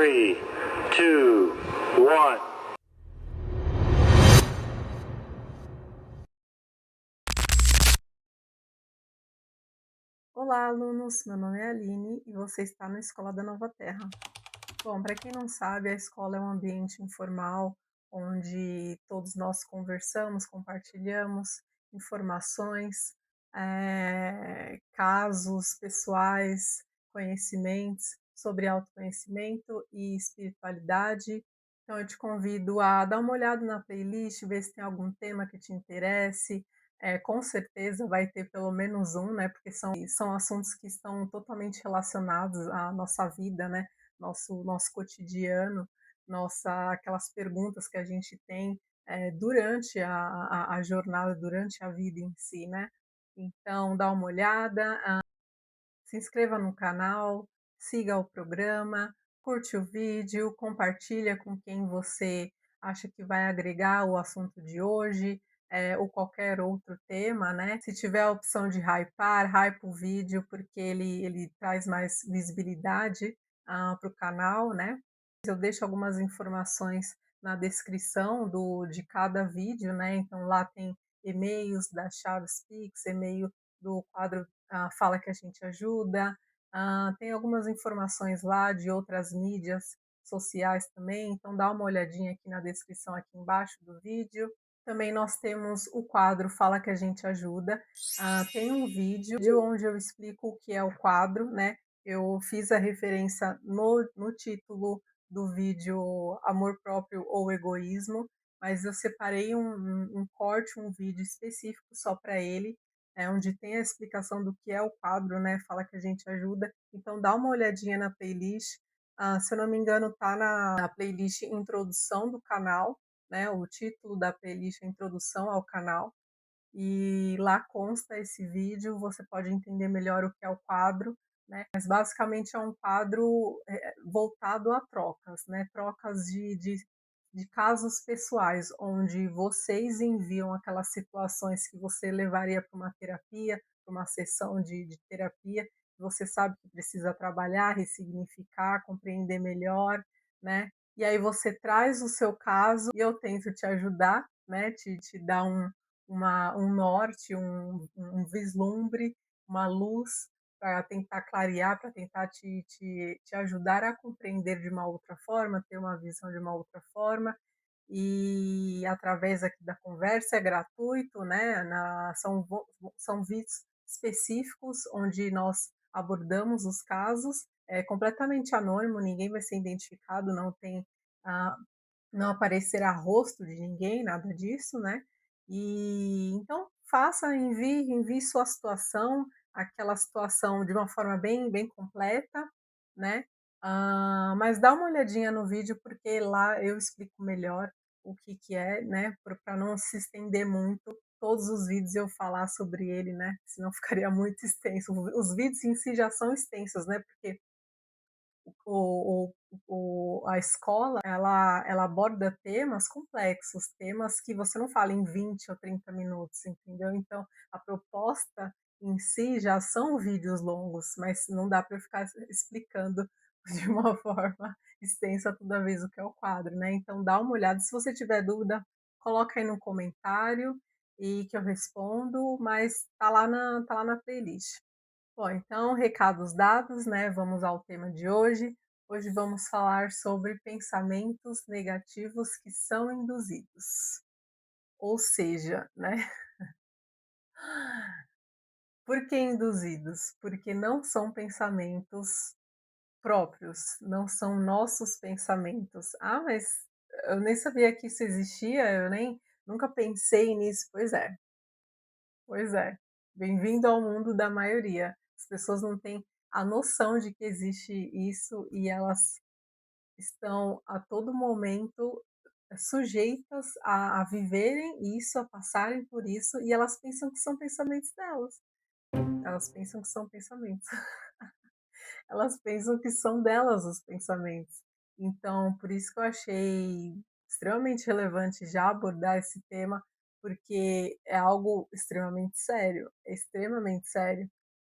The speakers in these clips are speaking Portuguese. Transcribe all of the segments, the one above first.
3, 2, 1. Olá, alunos! Meu nome é Aline e você está na Escola da Nova Terra. Bom, para quem não sabe, a escola é um ambiente informal onde todos nós conversamos, compartilhamos informações, casos pessoais, conhecimentos sobre autoconhecimento e espiritualidade. Então, eu te convido a dar uma olhada na playlist, ver se tem algum tema que te interesse. Com certeza vai ter pelo menos um, né? Porque são assuntos que estão totalmente relacionados à nossa vida, né? Nosso cotidiano, aquelas perguntas que a gente tem durante a jornada, durante a vida em si, né? Então, dá uma olhada, se inscreva no canal, siga o programa, curte o vídeo, compartilha com quem você acha que vai agregar o assunto de hoje, ou qualquer outro tema, né? Se tiver a opção de hypar, hype o vídeo, porque ele traz mais visibilidade para o canal, né? Eu deixo algumas informações na descrição de cada vídeo, né? Então lá tem e-mails da Chaves Pix, e-mail do quadro Fala que a gente ajuda, tem algumas informações lá de outras mídias sociais também, então dá uma olhadinha aqui na descrição aqui embaixo do vídeo. Também nós temos o quadro Fala que a gente ajuda. Tem um vídeo onde eu explico o que é o quadro, né? Eu fiz a referência no título do vídeo Amor Próprio ou Egoísmo, mas eu separei um corte, um vídeo específico só para ele, onde tem a explicação do que é o quadro, né? Fala que a gente ajuda. Então dá uma olhadinha na playlist. Se eu não me engano, tá na playlist Introdução do canal, né? O título da playlist é Introdução ao canal. E lá consta esse vídeo, você pode entender melhor o que é o quadro, né? Mas basicamente é um quadro voltado a trocas, né? Trocas de casos pessoais, onde vocês enviam aquelas situações que você levaria para uma terapia, para uma sessão de terapia, você sabe que precisa trabalhar, ressignificar, compreender melhor, né? E aí você traz o seu caso e eu tento te ajudar, né? Te dar um norte, um vislumbre, uma luz para tentar clarear, para tentar te ajudar a compreender de uma outra forma, ter uma visão de uma outra forma. E através aqui da conversa é gratuito, né? São vídeos específicos onde nós abordamos os casos, é completamente anônimo, ninguém vai ser identificado, não tem ah, não aparecerá rosto de ninguém, nada disso, né? E então faça, envie sua situação, aquela situação de uma forma bem completa, né? Mas dá uma olhadinha no vídeo porque lá eu explico melhor o que é, né? Para não se estender muito. Todos os vídeos eu falar sobre ele, né? Senão ficaria muito extenso. Os vídeos em si já são extensos, né? Porque o a escola, ela aborda temas complexos, temas que você não fala em 20 ou 30 minutos, entendeu? Então, a proposta em si já são vídeos longos, mas não dá para eu ficar explicando de uma forma extensa toda vez o que é o quadro, né? Então dá uma olhada, se você tiver dúvida, coloca aí no comentário e que eu respondo, mas tá lá na playlist. Bom, então, recados dados, né? Vamos ao tema de hoje. Hoje vamos falar sobre pensamentos negativos que são induzidos. Ou seja, né? Por que induzidos? Porque não são pensamentos próprios, não são nossos pensamentos. Mas eu nem sabia que isso existia, eu nem nunca pensei nisso. Pois é. Bem-vindo ao mundo da maioria. As pessoas não têm a noção de que existe isso e elas estão a todo momento sujeitas a viverem isso, a passarem por isso, e elas pensam que são pensamentos delas. Elas pensam que são pensamentos. Elas pensam que são delas os pensamentos. Então, por isso que eu achei extremamente relevante já abordar esse tema, porque é algo é extremamente sério.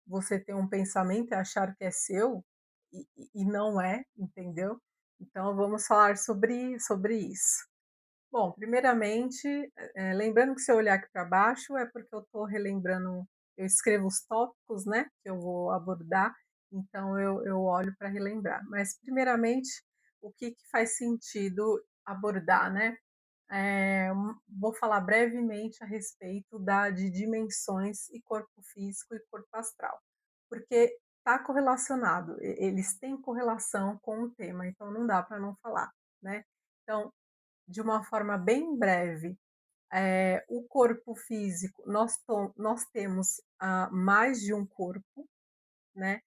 Você ter um pensamento e achar que é seu, e não é, entendeu? Então vamos falar sobre isso. Bom, primeiramente, lembrando que se eu olhar aqui para baixo é porque eu estou relembrando, eu escrevo os tópicos, né, que eu vou abordar, então eu olho para relembrar. Mas primeiramente, o que que faz sentido abordar, né? Vou falar brevemente a respeito de dimensões e corpo físico e corpo astral, porque está correlacionado, eles têm correlação com o tema, então não dá para não falar, né? Então, de uma forma bem breve, o corpo físico, nós temos mais de um corpo, né?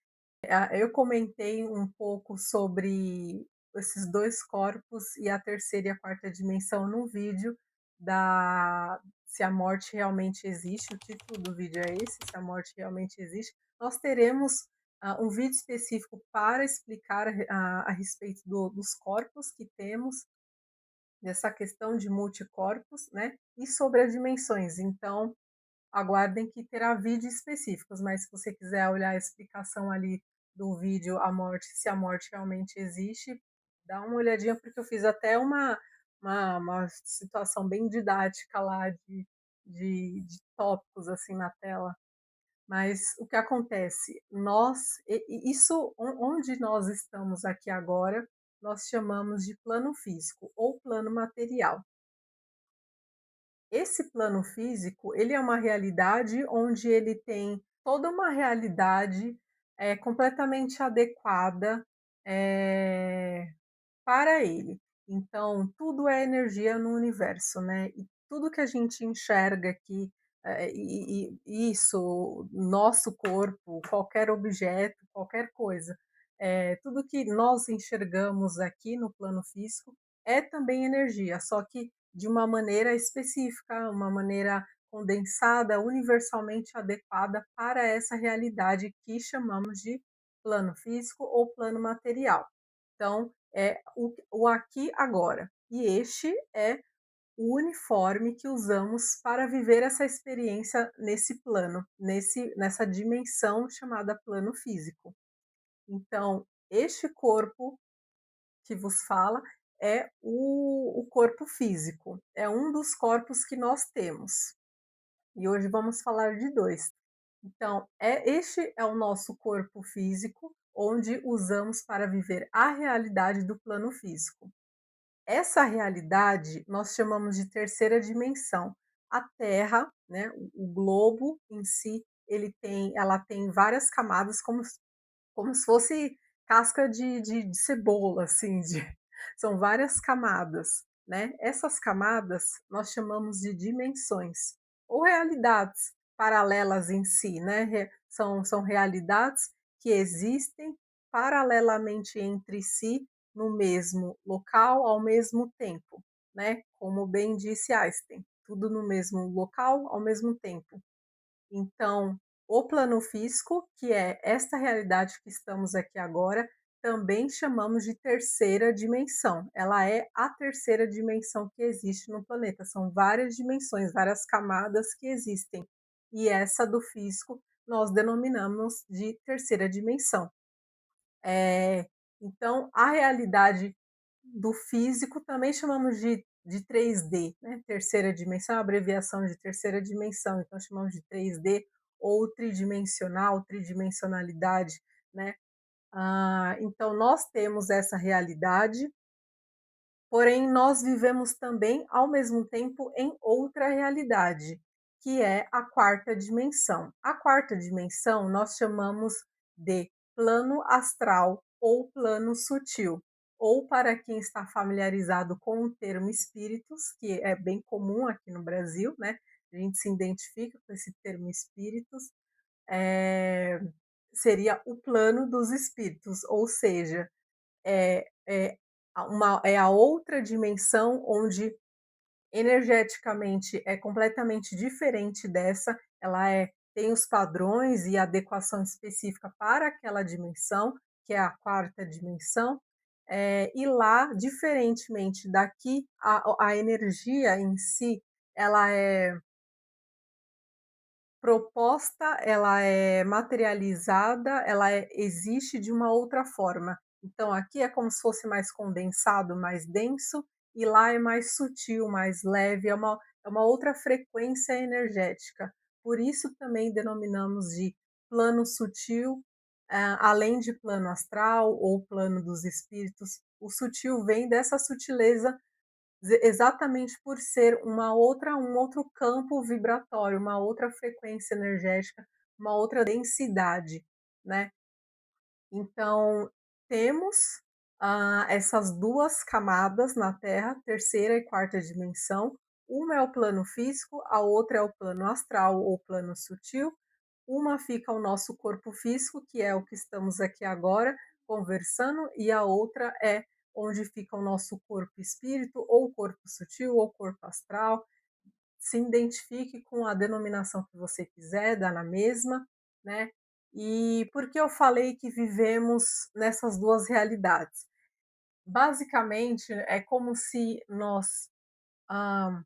Eu comentei um pouco sobre esses dois corpos e a terceira e a quarta dimensão num vídeo da Se a morte realmente existe. O título do vídeo é esse, Se a morte realmente existe. Nós teremos um vídeo específico para explicar a respeito dos corpos que temos, dessa questão de multicorpos, né? E sobre as dimensões. Então, aguardem que terá vídeos específicos, mas se você quiser olhar a explicação ali do vídeo A Morte, se a morte realmente existe, dá uma olhadinha, porque eu fiz até uma situação bem didática lá de tópicos assim na tela. Mas o que acontece? Isso onde nós estamos aqui agora, nós chamamos de plano físico ou plano material. Esse plano físico, ele é uma realidade onde ele tem toda uma realidade, completamente adequada, eh, para ele. Então, tudo é energia no universo, né? E tudo que a gente enxerga aqui, isso, nosso corpo, qualquer objeto, qualquer coisa, tudo que nós enxergamos aqui no plano físico é também energia, só que de uma maneira específica, uma maneira condensada, universalmente adequada para essa realidade que chamamos de plano físico ou plano material. Então, é o aqui agora. E este é o uniforme que usamos para viver essa experiência nesse plano, nessa dimensão chamada plano físico. Então, este corpo que vos fala é o corpo físico, é um dos corpos que nós temos. E hoje vamos falar de dois. Então, este é o nosso corpo físico, onde usamos para viver a realidade do plano físico. Essa realidade nós chamamos de terceira dimensão. A Terra, né, o globo em si, ela tem várias camadas, como se fosse casca de cebola, assim, são várias camadas, né? Essas camadas nós chamamos de dimensões ou realidades paralelas em si, né? São realidades que existem paralelamente entre si no mesmo local ao mesmo tempo, né? Como bem disse Einstein, tudo no mesmo local ao mesmo tempo. Então, o plano físico, que é esta realidade que estamos aqui agora, também chamamos de terceira dimensão. Ela é a terceira dimensão que existe no planeta. São várias dimensões, várias camadas que existem. E essa do físico nós denominamos de terceira dimensão. É, então, a realidade do físico também chamamos de 3D, né? Terceira dimensão, a abreviação de terceira dimensão, então chamamos de 3D ou tridimensional, tridimensionalidade, né? Então, nós temos essa realidade, porém, nós vivemos também, ao mesmo tempo, em outra realidade, que é a quarta dimensão. A quarta dimensão nós chamamos de plano astral ou plano sutil, ou para quem está familiarizado com o termo espíritos, que é bem comum aqui no Brasil, né? A gente se identifica com esse termo espíritos, é, seria o plano dos espíritos, ou seja, é, é, é a outra dimensão onde energeticamente é completamente diferente dessa, tem os padrões e adequação específica para aquela dimensão, que é a quarta dimensão, e lá, diferentemente daqui, a energia em si, ela é proposta, ela é materializada, existe de uma outra forma. Então aqui é como se fosse mais condensado, mais denso, e lá é mais sutil, mais leve, é uma outra frequência energética. Por isso também denominamos de plano sutil, além de plano astral ou plano dos espíritos. O sutil vem dessa sutileza exatamente por ser um outro campo vibratório, uma outra frequência energética, uma outra densidade, né. Então, temos, essas 2 camadas na Terra, terceira e quarta dimensão. Uma é o plano físico, a outra é o plano astral ou plano sutil. Uma fica o nosso corpo físico, que é o que estamos aqui agora conversando, e a outra é onde fica o nosso corpo espírito, ou corpo sutil, ou corpo astral. Se identifique com a denominação que você quiser, dá na mesma, né. E por que eu falei que vivemos nessas 2 realidades? Basicamente, é como se nós, hã,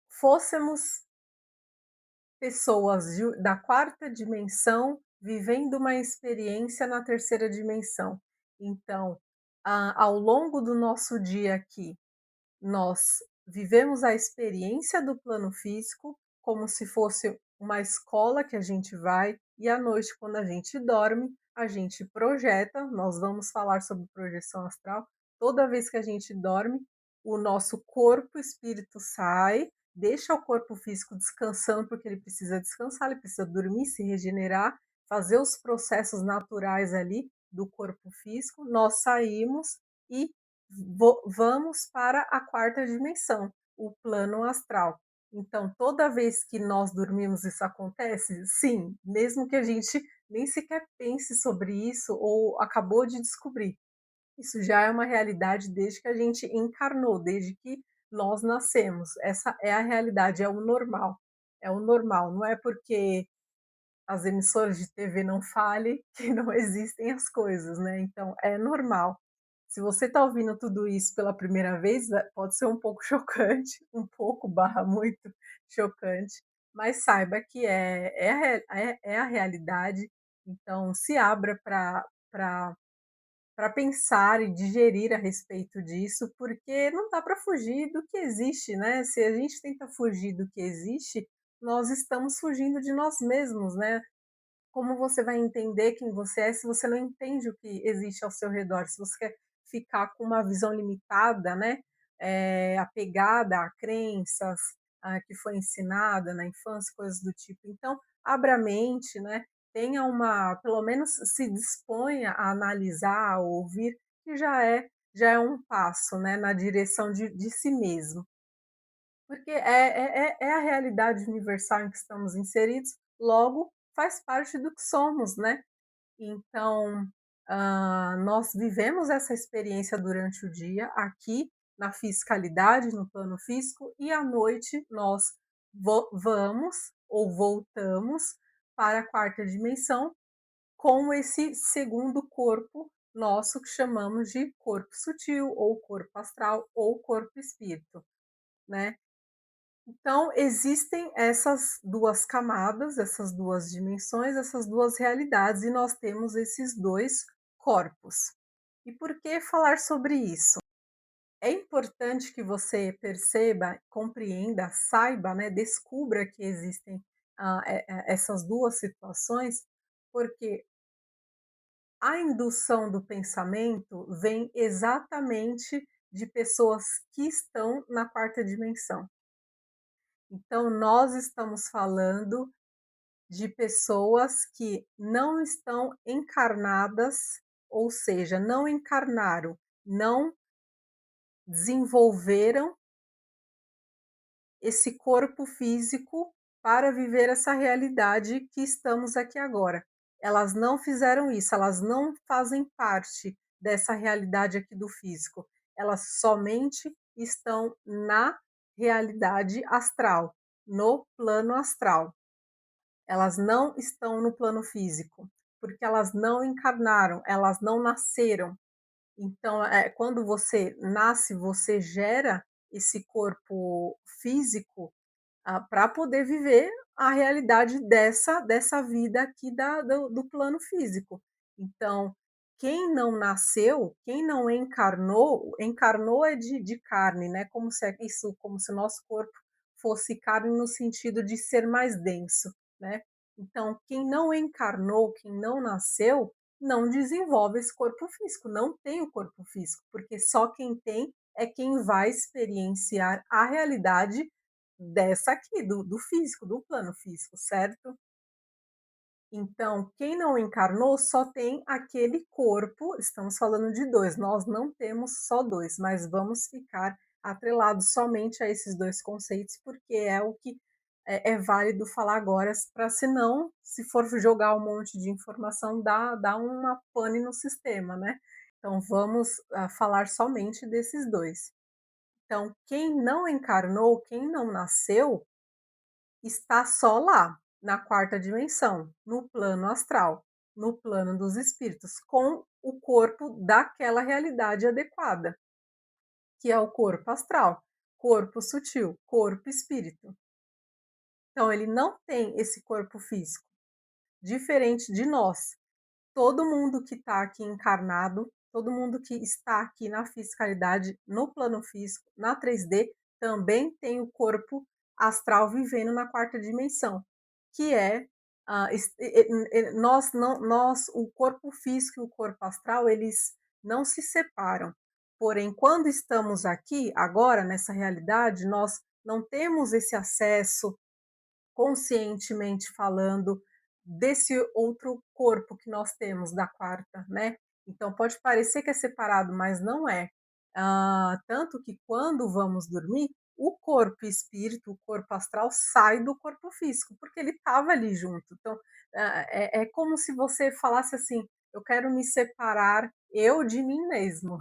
fôssemos pessoas da quarta dimensão vivendo uma experiência na terceira dimensão. Então, ao longo do nosso dia aqui, nós vivemos a experiência do plano físico como se fosse uma escola que a gente vai, e à noite, quando a gente dorme, a gente projeta. Nós vamos falar sobre projeção astral. Toda vez que a gente dorme, o nosso corpo espírito sai, deixa o corpo físico descansando, porque ele precisa descansar, ele precisa dormir, se regenerar, fazer os processos naturais ali do corpo físico. Nós saímos e vamos para a quarta dimensão, o plano astral. Então, toda vez que nós dormimos, isso acontece? Sim, mesmo que a gente nem sequer pense sobre isso ou acabou de descobrir. Isso já é uma realidade desde que a gente encarnou, desde que nós nascemos. Essa é a realidade, é o normal. É o normal, não é porque as emissoras de TV não fale que não existem as coisas, né, então é normal. Se você está ouvindo tudo isso pela primeira vez, pode ser um pouco chocante, um pouco barra muito chocante, mas saiba que é a realidade, então se abra para pensar e digerir a respeito disso, porque não dá para fugir do que existe, né, se a gente tenta fugir do que existe, nós estamos fugindo de nós mesmos, né. Como você vai entender quem você é se você não entende o que existe ao seu redor? Se você quer ficar com uma visão limitada, né, apegada a crenças, que foi ensinada na infância, coisas do tipo. Então, abra a mente, né, tenha uma pelo menos se disponha a analisar, a ouvir, que já é um passo, né, na direção de si mesmo. Porque é a realidade universal em que estamos inseridos, logo faz parte do que somos, né. Então, nós vivemos essa experiência durante o dia, aqui na fisicalidade, no plano físico, e à noite nós vamos ou voltamos para a quarta dimensão com esse segundo corpo nosso que chamamos de corpo sutil, ou corpo astral, ou corpo espírito, né. Então, existem essas 2 camadas, essas 2 dimensões, essas 2 realidades, e nós temos esses 2 corpos. E por que falar sobre isso? É importante que você perceba, compreenda, saiba, né, descubra que existem, essas 2 situações, porque a indução do pensamento vem exatamente de pessoas que estão na quarta dimensão. Então, nós estamos falando de pessoas que não estão encarnadas, ou seja, não encarnaram, não desenvolveram esse corpo físico para viver essa realidade que estamos aqui agora. Elas não fizeram isso, elas não fazem parte dessa realidade aqui do físico. Elas somente estão na realidade astral, no plano astral. Elas não estão no plano físico, porque elas não encarnaram, elas não nasceram. Então, quando você nasce, você gera esse corpo físico, para poder viver a realidade dessa vida aqui do plano físico. Então, quem não nasceu, quem não encarnou, encarnou é de carne, né, como se isso, como se o nosso corpo fosse carne no sentido de ser mais denso, né. Então, quem não encarnou, quem não nasceu, não desenvolve esse corpo físico, não tem o corpo físico, porque só quem tem é quem vai experienciar a realidade dessa aqui, do físico, do plano físico, certo? Então, quem não encarnou só tem aquele corpo, estamos falando de 2. Nós não temos só 2, mas vamos ficar atrelados somente a esses 2 conceitos, porque é o que é válido falar agora, para senão, se for jogar um monte de informação, dá uma pane no sistema, né. Então vamos, falar somente desses 2. Então, quem não encarnou, quem não nasceu, está só lá, na quarta dimensão, no plano astral, no plano dos espíritos, com o corpo daquela realidade adequada, que é o corpo astral, corpo sutil, corpo espírito. Então ele não tem esse corpo físico, diferente de nós. Todo mundo que está aqui encarnado, todo mundo que está aqui na fisicalidade, no plano físico, na 3D, também tem o corpo astral vivendo na quarta dimensão, que é nós não, o corpo físico e o corpo astral, eles não se separam. Porém, quando estamos aqui, agora, nessa realidade, nós não temos esse acesso conscientemente falando, desse outro corpo que nós temos da quarta, né. Então pode parecer que é separado, mas não é. Tanto que quando vamos dormir, o corpo espírito, o corpo astral sai do corpo físico, porque ele estava ali junto. Então, é como se você falasse assim: "Eu quero me separar eu de mim mesmo,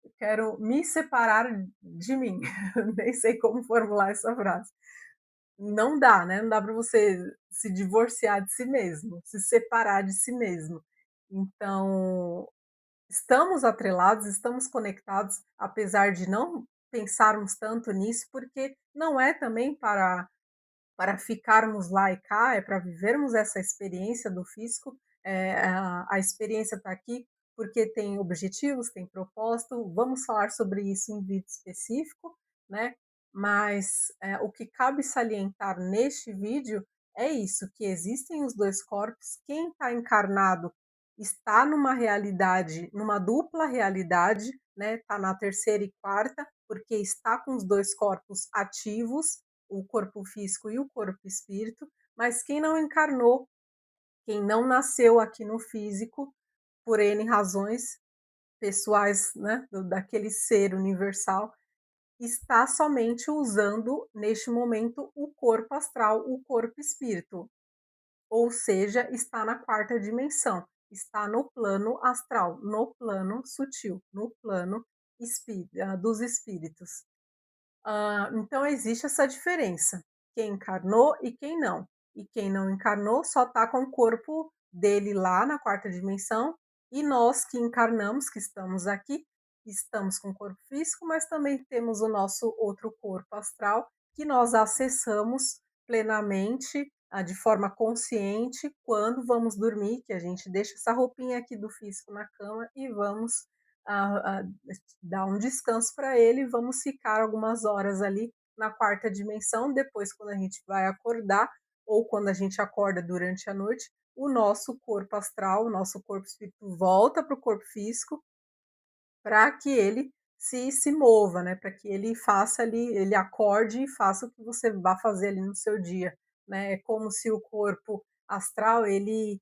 eu quero me separar de mim", nem sei como formular essa frase. Não dá, né, não dá para você se divorciar de si mesmo, se separar de si mesmo. Então, estamos atrelados, estamos conectados, apesar de não pensarmos tanto nisso, porque não é também para ficarmos lá e cá, é para vivermos essa experiência do físico. A experiência está aqui porque tem objetivos, tem propósito, vamos falar sobre isso em vídeo específico, né? Mas o que cabe salientar neste vídeo é isso, que existem os dois corpos, quem está encarnado está numa realidade, numa dupla realidade, né? Está na terceira e quarta, porque está com os dois corpos ativos, o corpo físico e o corpo espírito, mas quem não encarnou, quem não nasceu aqui no físico, por N razões pessoais, né, daquele ser universal, está somente usando, neste momento, o corpo astral, o corpo espírito, ou seja, está na quarta dimensão, está no plano astral, no plano sutil, no plano dos espíritos. Então existe essa diferença, quem encarnou e quem não. E quem não encarnou só está com o corpo dele lá na quarta dimensão, e nós que encarnamos, que estamos aqui, estamos com o corpo físico, mas também temos o nosso outro corpo astral, que nós acessamos plenamente, de forma consciente, quando vamos dormir, que a gente deixa essa roupinha aqui do físico na cama e vamos dar um descanso para ele e vamos ficar algumas horas ali na quarta dimensão. Depois, quando a gente vai acordar, ou quando a gente acorda durante a noite, o nosso corpo astral, o nosso corpo espírito volta para o corpo físico para que ele se mova, né? Para que ele faça ali, ele acorde e faça o que você vai fazer ali no seu dia, né? É como se o corpo astral ele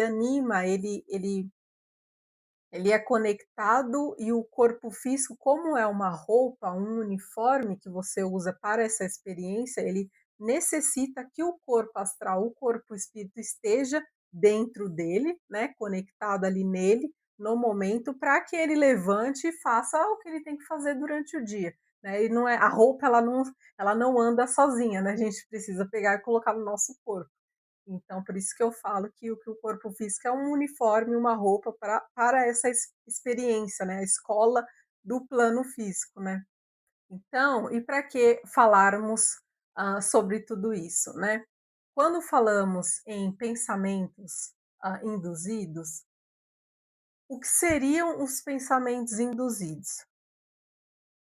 anima, ele é conectado, e o corpo físico, como é uma roupa, um uniforme que você usa para essa experiência, ele necessita que o corpo astral, o corpo espírito esteja dentro dele, né, conectado ali nele, no momento, para que ele levante e faça o que ele tem que fazer durante o dia, né. E não é a roupa, ela não anda sozinha, né, a gente precisa pegar e colocar no nosso corpo. Então, por isso que eu falo que o corpo físico é um uniforme, uma roupa para essa experiência, né, a escola do plano físico, né. Então, e para que falarmos, sobre tudo isso, né? Quando falamos em pensamentos, induzidos, O que seriam os pensamentos induzidos?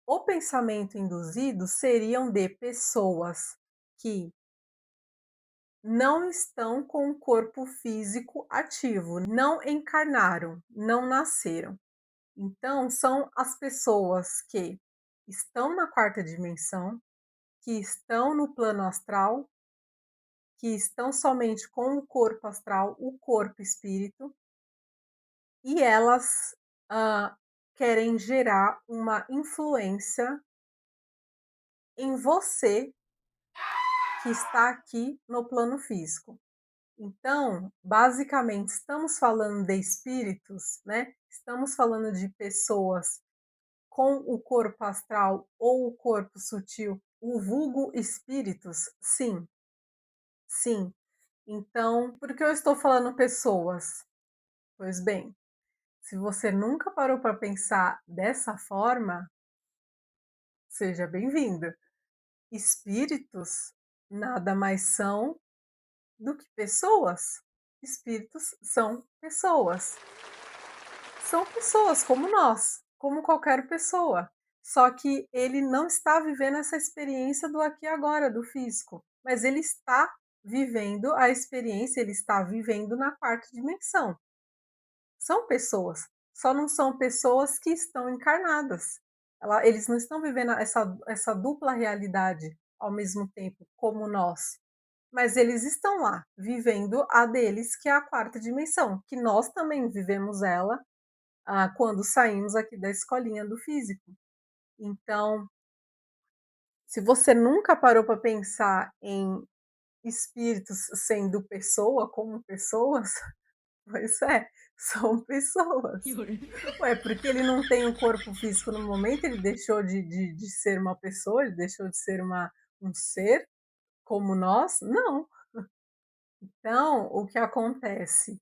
O pensamento induzido seriam de pessoas que não estão com o corpo físico ativo, não encarnaram, não nasceram. Então, são as pessoas que estão na quarta dimensão, que estão no plano astral, que estão somente com o corpo astral, o corpo espírito, e elas querem gerar uma influência em você que está aqui no plano físico. Então, basicamente, estamos falando de espíritos, né? Estamos falando de pessoas com o corpo astral ou o corpo sutil, o vulgo espíritos? Sim, sim. Então, por que eu estou falando pessoas? Pois bem, se você nunca parou para pensar dessa forma, seja bem-vindo. Espíritos nada mais são do que pessoas. Espíritos são pessoas. São pessoas como nós, como qualquer pessoa. Só que ele não está vivendo essa experiência do aqui e agora, do físico, mas ele está vivendo a experiência, ele está vivendo na quarta dimensão. São pessoas, só não são pessoas que estão encarnadas. Eles não estão vivendo essa dupla realidade ao mesmo tempo, como nós. Mas eles estão lá, vivendo a deles, que é a quarta dimensão, que nós também vivemos ela quando saímos aqui da escolinha do físico. Então, se você nunca parou para pensar em espíritos sendo pessoa, como pessoas, pois é, são pessoas. Ué, porque ele não tem um corpo físico no momento, ele deixou de ser uma pessoa, ele deixou de ser um ser como nós? Não. Então, o que acontece?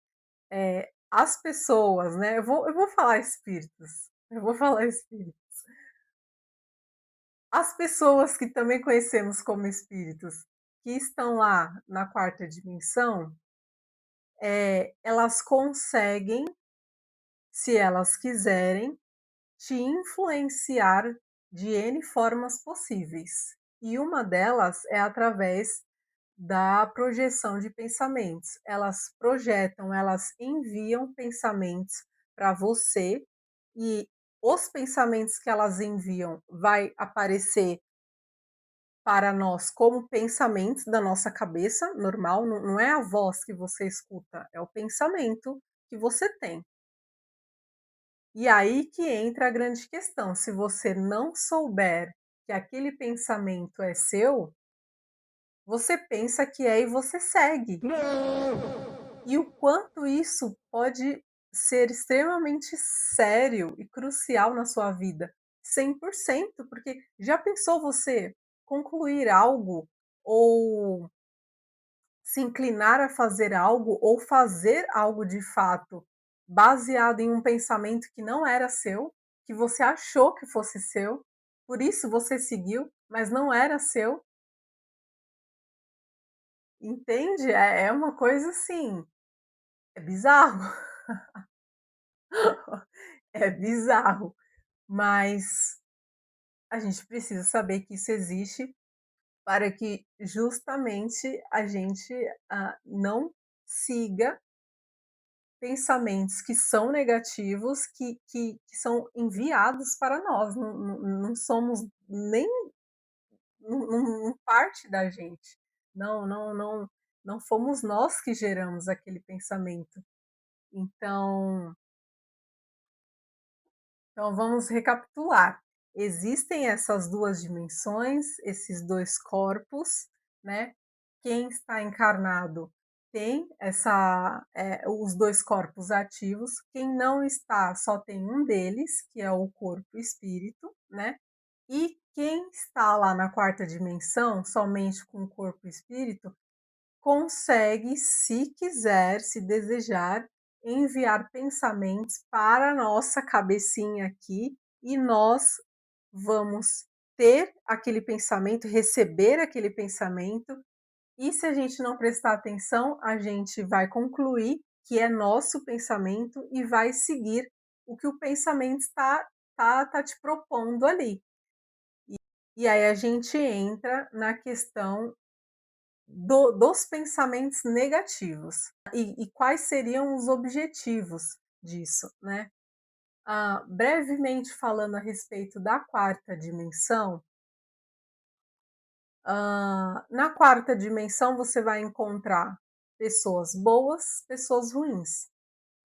As pessoas, né? Eu vou falar espíritos, eu vou falar espíritos. As pessoas que também conhecemos como espíritos, que estão lá na quarta dimensão, elas conseguem, se elas quiserem, te influenciar de N formas possíveis. E uma delas é através da projeção de pensamentos. Elas projetam, elas enviam pensamentos para você e os pensamentos que elas enviam vai aparecer para nós como pensamentos da nossa cabeça normal, não é a voz que você escuta, é o pensamento que você tem. E aí que entra a grande questão, se você não souber que aquele pensamento é seu, você pensa que é e você segue. E o quanto isso pode ser extremamente sério e crucial na sua vida. 100%, porque já pensou você concluir algo ou se inclinar a fazer algo ou fazer algo de fato baseado em um pensamento que não era seu, que você achou que fosse seu, por isso você seguiu, mas não era seu, entende? É uma coisa assim, é bizarro, é bizarro, mas a gente precisa saber que isso existe para que justamente a gente não siga pensamentos que são negativos, que são enviados para nós, não somos nem não parte da gente, não fomos nós que geramos aquele pensamento. Então então vamos recapitular. Existem essas 2 dimensões, esses 2 corpos, né. Quem está encarnado tem os 2 corpos ativos, quem não está só tem um deles, que é o corpo espírito, né. E quem está lá na quarta dimensão, somente com o corpo espírito, consegue, se quiser, se desejar, enviar pensamentos para a nossa cabecinha aqui e nós vamos ter aquele pensamento, receber aquele pensamento, e se a gente não prestar atenção, a gente vai concluir que é nosso pensamento e vai seguir o que o pensamento tá te propondo ali. E aí a gente entra na questão dos pensamentos negativos. E quais seriam os objetivos disso, né? Brevemente falando a respeito da quarta dimensão, na quarta dimensão você vai encontrar pessoas boas, pessoas ruins.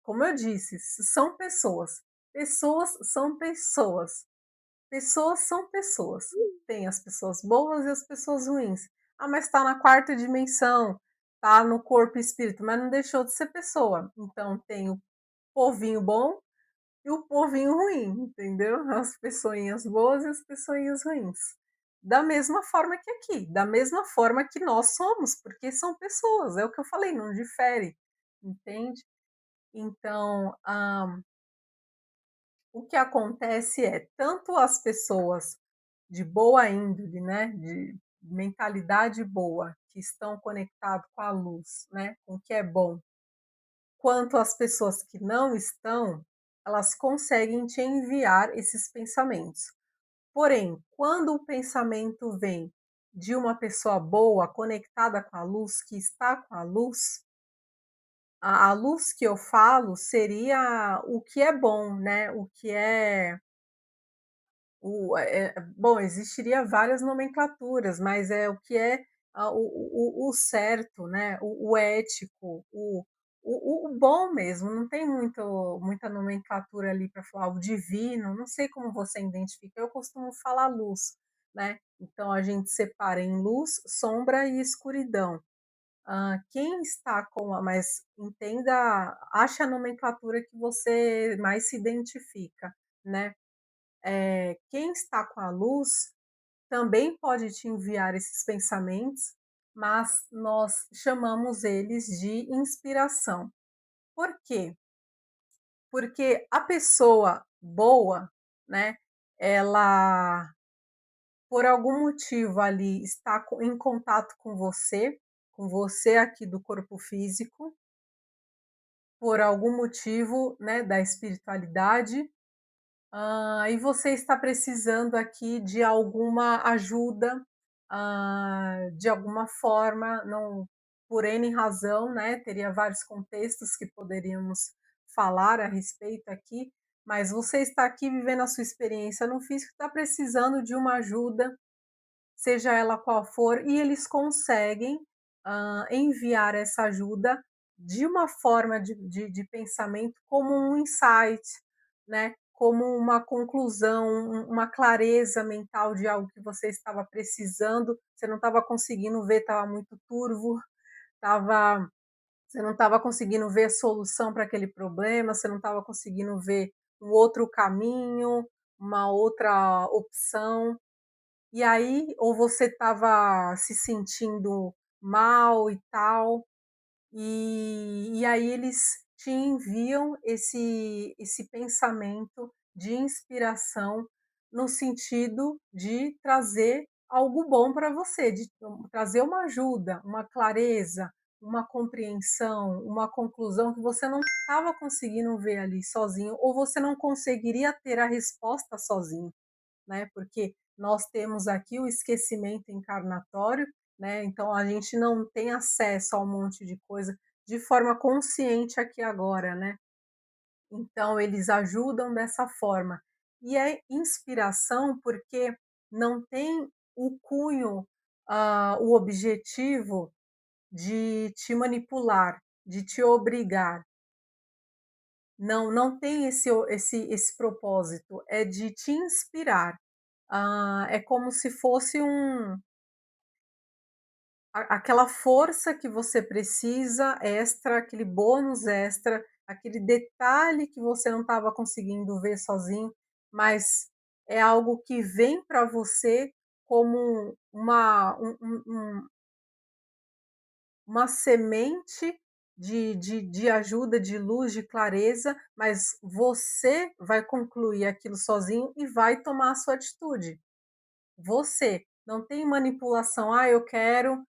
Como eu disse, são pessoas. Pessoas são pessoas. Pessoas são pessoas. Tem as pessoas boas e as pessoas ruins. Mas está na quarta dimensão, está no corpo e espírito, mas não deixou de ser pessoa. Então tem o povinho bom e o povinho ruim, entendeu? As pessoinhas boas e as pessoinhas ruins. Da mesma forma que aqui, da mesma forma que nós somos, porque são pessoas, é o que eu falei, não difere, entende? Então, o que acontece é, tanto as pessoas de boa índole, né, de mentalidade boa, que estão conectados com a luz, né, com o que é bom, quanto as pessoas que não estão, elas conseguem te enviar esses pensamentos. Porém, quando o pensamento vem de uma pessoa boa, conectada com a luz, que está com a luz, a luz que eu falo seria o que é bom, né? O que é bom, existiria várias nomenclaturas, mas é o que é o certo, né? O ético, o bom mesmo, não tem muita nomenclatura ali para falar o divino, não sei como você identifica, eu costumo falar luz, né? Então a gente separa em luz, sombra e escuridão. Quem está com a mas entenda, ache a nomenclatura que você mais se identifica, né? Quem está com a luz também pode te enviar esses pensamentos, mas nós chamamos eles de inspiração. Por quê? Porque a pessoa boa, né, ela, por algum motivo ali, está em contato com você aqui do corpo físico, por algum motivo, né, da espiritualidade. E você está precisando aqui de alguma ajuda, de alguma forma, não, por N razão, né? Teria vários contextos que poderíamos falar a respeito aqui, mas você está aqui vivendo a sua experiência no físico, está precisando de uma ajuda, seja ela qual for, e eles conseguem enviar essa ajuda de uma forma de pensamento como um insight, né? Como uma conclusão, uma clareza mental de algo que você estava precisando, você não estava conseguindo ver, estava muito turvo, estava, você não estava conseguindo ver a solução para aquele problema, você não estava conseguindo ver um outro caminho, uma outra opção, e aí, ou você estava se sentindo mal e tal, e aí eles te enviam esse pensamento de inspiração no sentido de trazer algo bom para você, de trazer uma ajuda, uma clareza, uma compreensão, uma conclusão que você não estava conseguindo ver ali sozinho, ou você não conseguiria ter a resposta sozinho, né? Porque nós temos aqui o esquecimento encarnatório, né? Então a gente não tem acesso a um monte de coisa de forma consciente aqui agora, né? Então eles ajudam dessa forma. E é inspiração porque não tem o cunho, o objetivo de te manipular, de te obrigar. Não, não tem esse propósito, é de te inspirar. É como se fosse aquela força que você precisa extra, aquele bônus extra, aquele detalhe que você não estava conseguindo ver sozinho, mas é algo que vem para você como uma semente de ajuda, de luz, de clareza, mas você vai concluir aquilo sozinho e vai tomar a sua atitude. Você, não tem manipulação, eu quero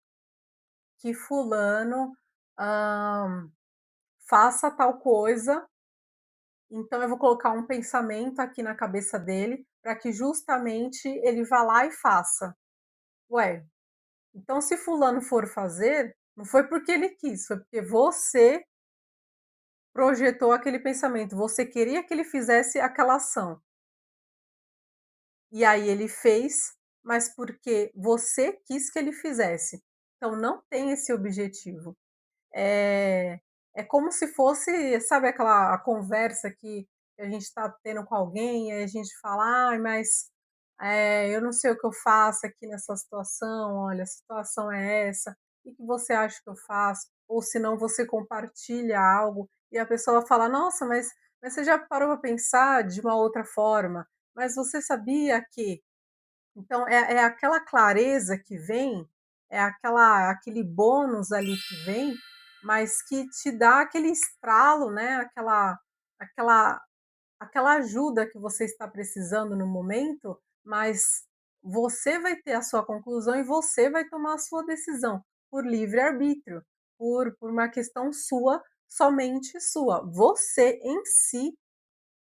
que fulano, hã, faça tal coisa, então eu vou colocar um pensamento aqui na cabeça dele, para que justamente ele vá lá e faça. Ué, então se fulano for fazer, não foi porque ele quis, foi porque você projetou aquele pensamento, você queria que ele fizesse aquela ação. E aí ele fez, mas porque você quis que ele fizesse. Então não tem esse objetivo. É é como se fosse, sabe aquela a conversa que a gente está tendo com alguém, e aí a gente fala: "Ai, mas, eu não sei o que eu faço aqui nessa situação, olha, a situação é essa, o que que você acha que eu faço?" Ou se não você compartilha algo e a pessoa fala: "Nossa, mas você já parou para pensar de uma outra forma? Mas você sabia que..." Então é aquela clareza que vem, é aquele bônus ali que vem, mas que te dá aquele estralo, né, aquela aquela ajuda que você está precisando no momento, mas você vai ter a sua conclusão e você vai tomar a sua decisão, por livre-arbítrio, por uma questão sua, somente sua. Você em si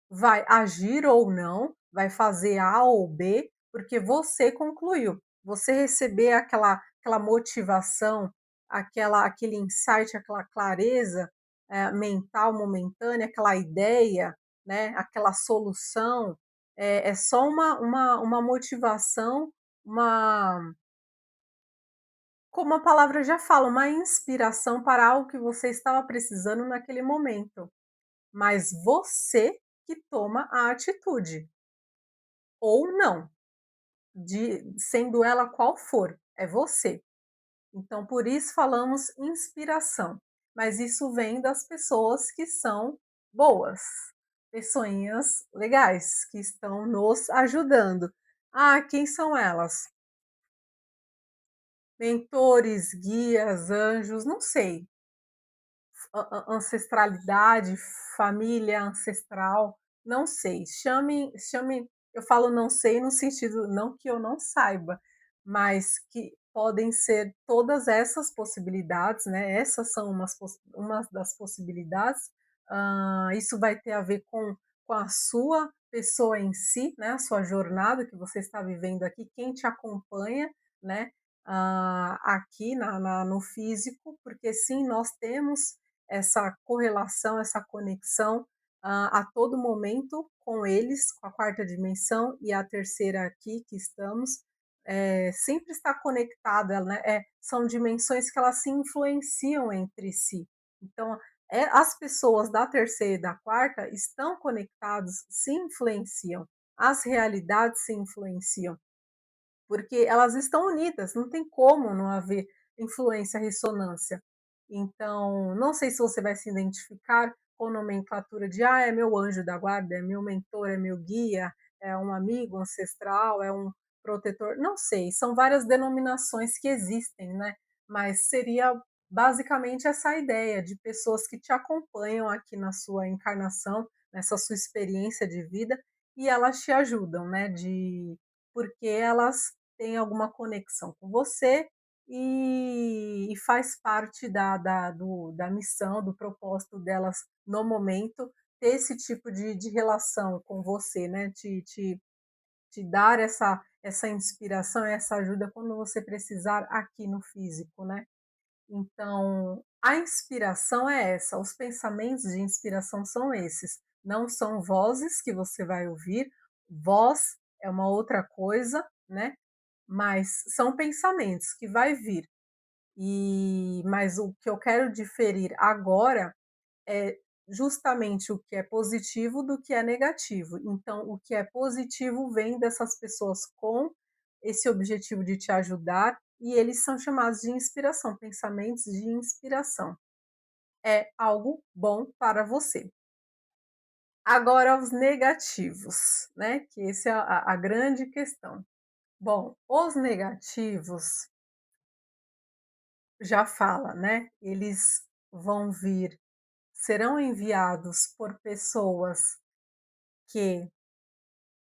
vai agir ou não, vai fazer A ou B, porque você concluiu. Você receber aquela motivação, aquele insight, aquela clareza, mental momentânea, aquela ideia, né, aquela solução, é só uma motivação, uma, como a palavra já fala, uma inspiração para algo que você estava precisando naquele momento, mas você que toma a atitude. Ou não, sendo ela qual for, é você. Então por isso falamos inspiração, mas isso vem das pessoas que são boas, pessoinhas legais, que estão nos ajudando. Ah, quem são elas? Mentores, guias, anjos, não sei. Ancestralidade, família ancestral, não sei. Chame, eu falo não sei no sentido não que eu não saiba, mas que podem ser todas essas possibilidades, né, essas são umas das possibilidades. Isso vai ter a ver com a sua pessoa em si, né, a sua jornada que você está vivendo aqui, quem te acompanha, né, aqui no físico, porque sim, nós temos essa correlação, essa conexão, a todo momento com eles, com a quarta dimensão e a terceira aqui que estamos, sempre está conectada, né, são dimensões que elas se influenciam entre si. Então, as pessoas da terceira e da quarta estão conectados, se influenciam, as realidades se influenciam. Porque elas estão unidas, não tem como não haver influência, ressonância. Então, não sei se você vai se identificar com nomenclatura de: "Ah, é meu anjo da guarda, é meu mentor, é meu guia, é um amigo ancestral, é um protetor", não sei, são várias denominações que existem, né, mas seria basicamente essa ideia de pessoas que te acompanham aqui na sua encarnação, nessa sua experiência de vida, e elas te ajudam, né, porque elas tem alguma conexão com você e faz parte da missão, do propósito delas no momento, ter esse tipo de relação com você, né, te dar essa inspiração, essa ajuda quando você precisar aqui no físico, né. Então, a inspiração é essa, os pensamentos de inspiração são esses, não são vozes que você vai ouvir, voz é uma outra coisa, né, mas são pensamentos que vai vir. Mas o que eu quero diferir agora é justamente o que é positivo do que é negativo. Então, o que é positivo vem dessas pessoas com esse objetivo de te ajudar e eles são chamados de inspiração, pensamentos de inspiração. É algo bom para você. Agora os negativos, né, que esse é a grande questão. Bom, os negativos já fala, né, eles vão vir, serão enviados por pessoas que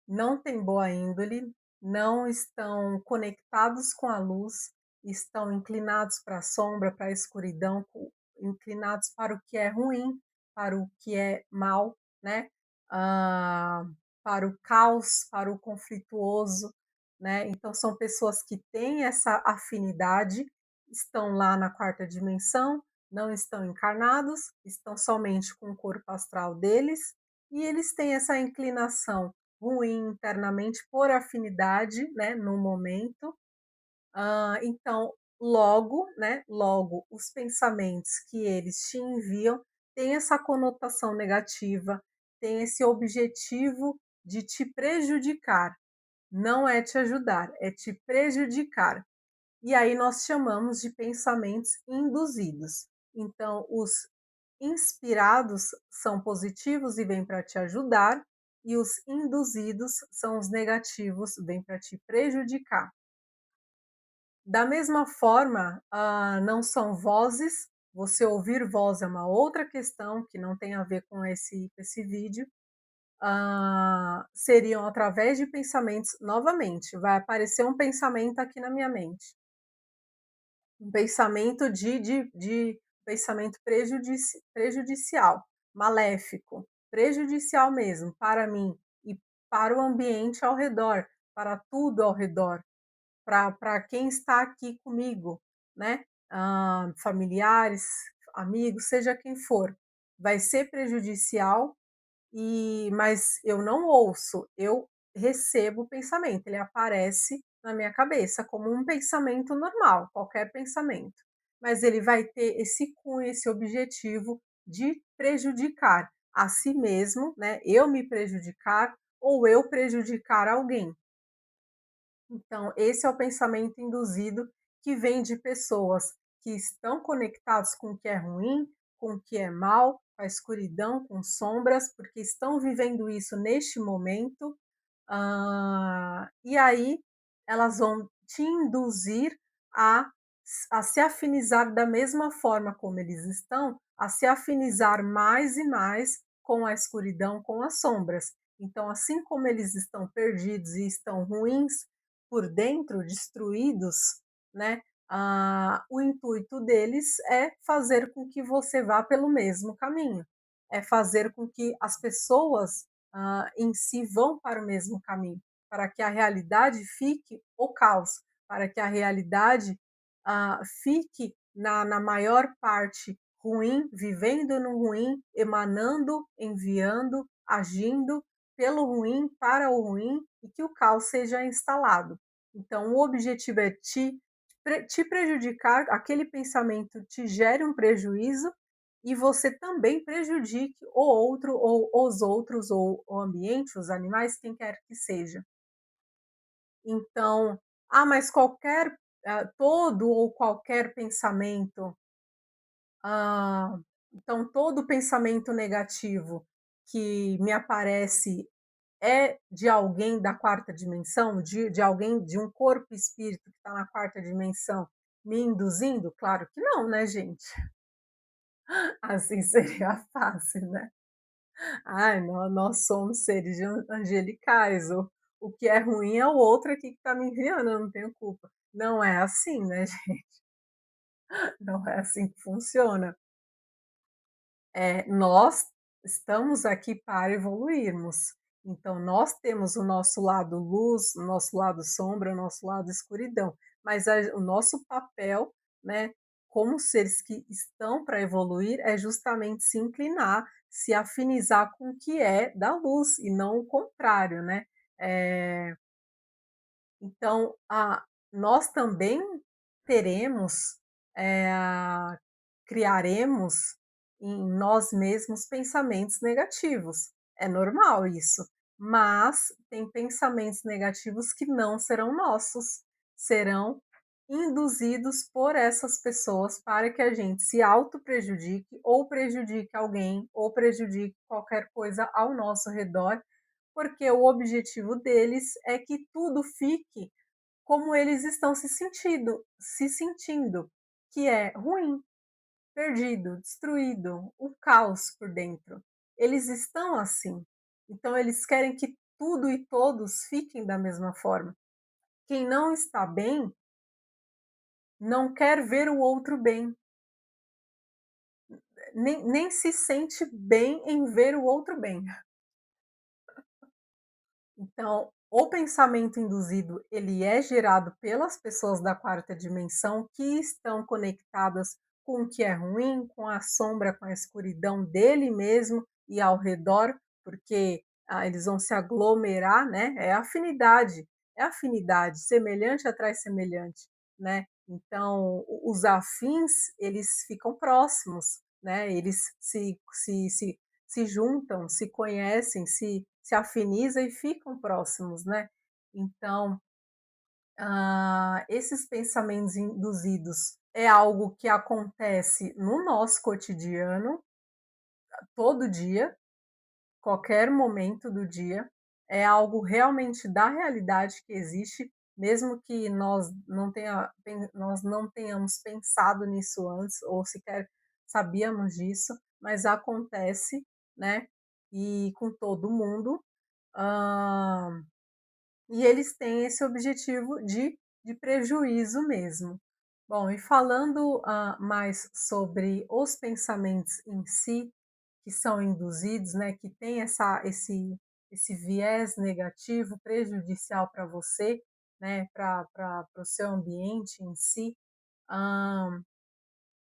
não têm boa índole, não estão conectados com a luz, estão inclinados para a sombra, para a escuridão, inclinados para o que é ruim. para o que é mal, né, hã, para o caos, para o conflituoso, né. Então são pessoas que têm essa afinidade, estão lá na quarta dimensão, não estão encarnados, estão somente com o corpo astral deles, e eles têm essa inclinação ruim internamente por afinidade, né, no momento. Então, logo, né, logo os pensamentos que eles te enviam têm essa conotação negativa, tem esse objetivo de te prejudicar, não é te ajudar, é te prejudicar. E aí nós chamamos de pensamentos induzidos. Então, os inspirados são positivos e vêm para te ajudar, e os induzidos são os negativos, vêm para te prejudicar. Da mesma forma, não são vozes, você ouvir voz é uma outra questão que não tem a ver com esse vídeo, seriam através de pensamentos novamente, vai aparecer um pensamento aqui na minha mente, um pensamento de pensamento prejudicial, maléfico, prejudicial mesmo para mim e para o ambiente ao redor, para tudo ao redor. Para quem está aqui comigo, né, familiares, amigos, seja quem for, vai ser prejudicial mas eu não ouço, eu recebo o pensamento, ele aparece na minha cabeça como um pensamento normal, qualquer pensamento, mas ele vai ter esse cunho, esse objetivo de prejudicar a si mesmo, né, eu me prejudicar ou eu prejudicar alguém. Então, esse é o pensamento induzido que vem de pessoas que estão conectados com o que é ruim, com o que é mal, com a escuridão, com sombras, porque estão vivendo isso neste momento. E aí elas vão te induzir a, a se afinizar da mesma forma como eles estão, a se afinizar mais e mais com a escuridão, com as sombras. Então, assim como eles estão perdidos e estão ruins por dentro, destruídos, né? O intuito deles é fazer com que você vá pelo mesmo caminho, é fazer com que as pessoas em si vão para o mesmo caminho, para que a realidade fique o caos, para que a realidade fique na maior parte ruim, vivendo no ruim, emanando, enviando, agindo pelo ruim, para o ruim, e que o caos seja instalado. Então, o objetivo é te prejudicar, aquele pensamento te gere um prejuízo e você também prejudique o outro, ou os outros, ou o ambiente, os animais, quem quer que seja. Então, mas qualquer, todo ou qualquer pensamento, ah, então todo pensamento negativo que me aparece é de alguém da quarta dimensão, de alguém, de um corpo espírito que está na quarta dimensão, me induzindo? Claro que não, né, gente? Assim seria fácil, né? Ai, nós somos seres angelicais, o que é ruim é o outro aqui que está me enviando, eu não tenho culpa. Não é assim, né, gente? Não é assim que funciona. Nós estamos aqui para evoluirmos. Então, nós temos o nosso lado luz, o nosso lado sombra, o nosso lado escuridão. Mas o nosso papel, né, como seres que estão para evoluir, é justamente se inclinar, se afinizar com o que é da luz e não o contrário, né? Eh, então, nós também teremos, criaremos em nós mesmos pensamentos negativos. É normal isso, mas tem pensamentos negativos que não serão nossos, serão induzidos por essas pessoas para que a gente se auto prejudique ou prejudique alguém ou prejudique qualquer coisa ao nosso redor, porque o objetivo deles é que tudo fique como eles estão se sentindo, que é ruim, perdido, destruído, o caos por dentro. Eles estão assim. Então eles querem que tudo e todos fiquem da mesma forma. Quem não está bem não quer ver o outro bem. nem se sente bem em ver o outro bem. Então, o pensamento induzido, ele é gerado pelas pessoas da quarta dimensão que estão conectadas com o que é ruim, com a sombra, com a escuridão dele mesmo e ao redor, porque eles vão se aglomerar, né? É afinidade, semelhante atrai semelhante, né? Então, os afins, eles ficam próximos, né? Eles se juntam, se conhecem, se afinizam e ficam próximos, né. Então, esses pensamentos induzidos é algo que acontece no nosso cotidiano, todo dia, qualquer momento do dia, é algo realmente da realidade que existe, mesmo que nós não tenhamos pensado nisso antes ou sequer sabíamos disso, mas acontece, né, e com todo mundo, hã, e eles têm esse objetivo de prejuízo mesmo. Bom, e falando, mais sobre os pensamentos em si, que são induzidos, né, que tem esse viés negativo, prejudicial para você, né, para o seu ambiente em si, hã,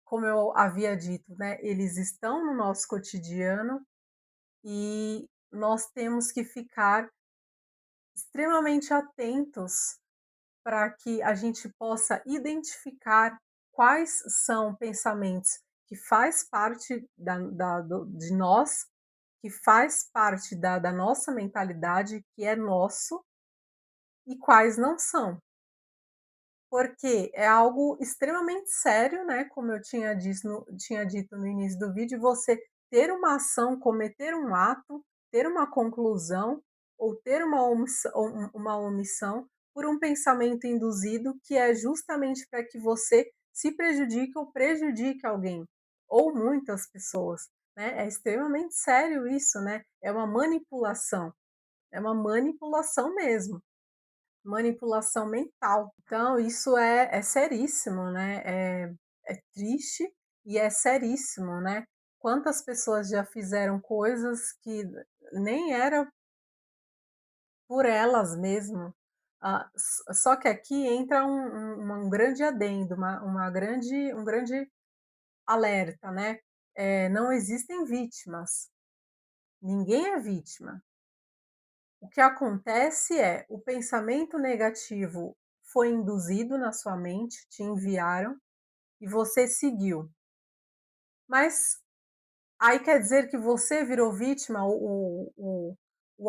como eu havia dito, né, eles estão no nosso cotidiano e nós temos que ficar extremamente atentos para que a gente possa identificar quais são pensamentos que faz parte de nós, que faz parte da nossa mentalidade, que é nosso, e quais não são. Porque é algo extremamente sério, né, como eu tinha dito no início do vídeo, você ter uma ação, cometer um ato, ter uma conclusão ou ter uma omissão por um pensamento induzido que é justamente para que você se prejudique ou prejudique alguém, ou muitas pessoas, né. É extremamente sério isso, né, é uma manipulação mesmo. Manipulação mental. Então isso é seríssimo, né, é triste e é seríssimo, né. Quantas pessoas já fizeram coisas que nem era por elas mesmo. Só que aqui entra um grande adendo, um grande alerta, né, não existem vítimas, ninguém é vítima. O que acontece é, o pensamento negativo foi induzido na sua mente, te enviaram e você seguiu. Mas aí quer dizer que você virou vítima, o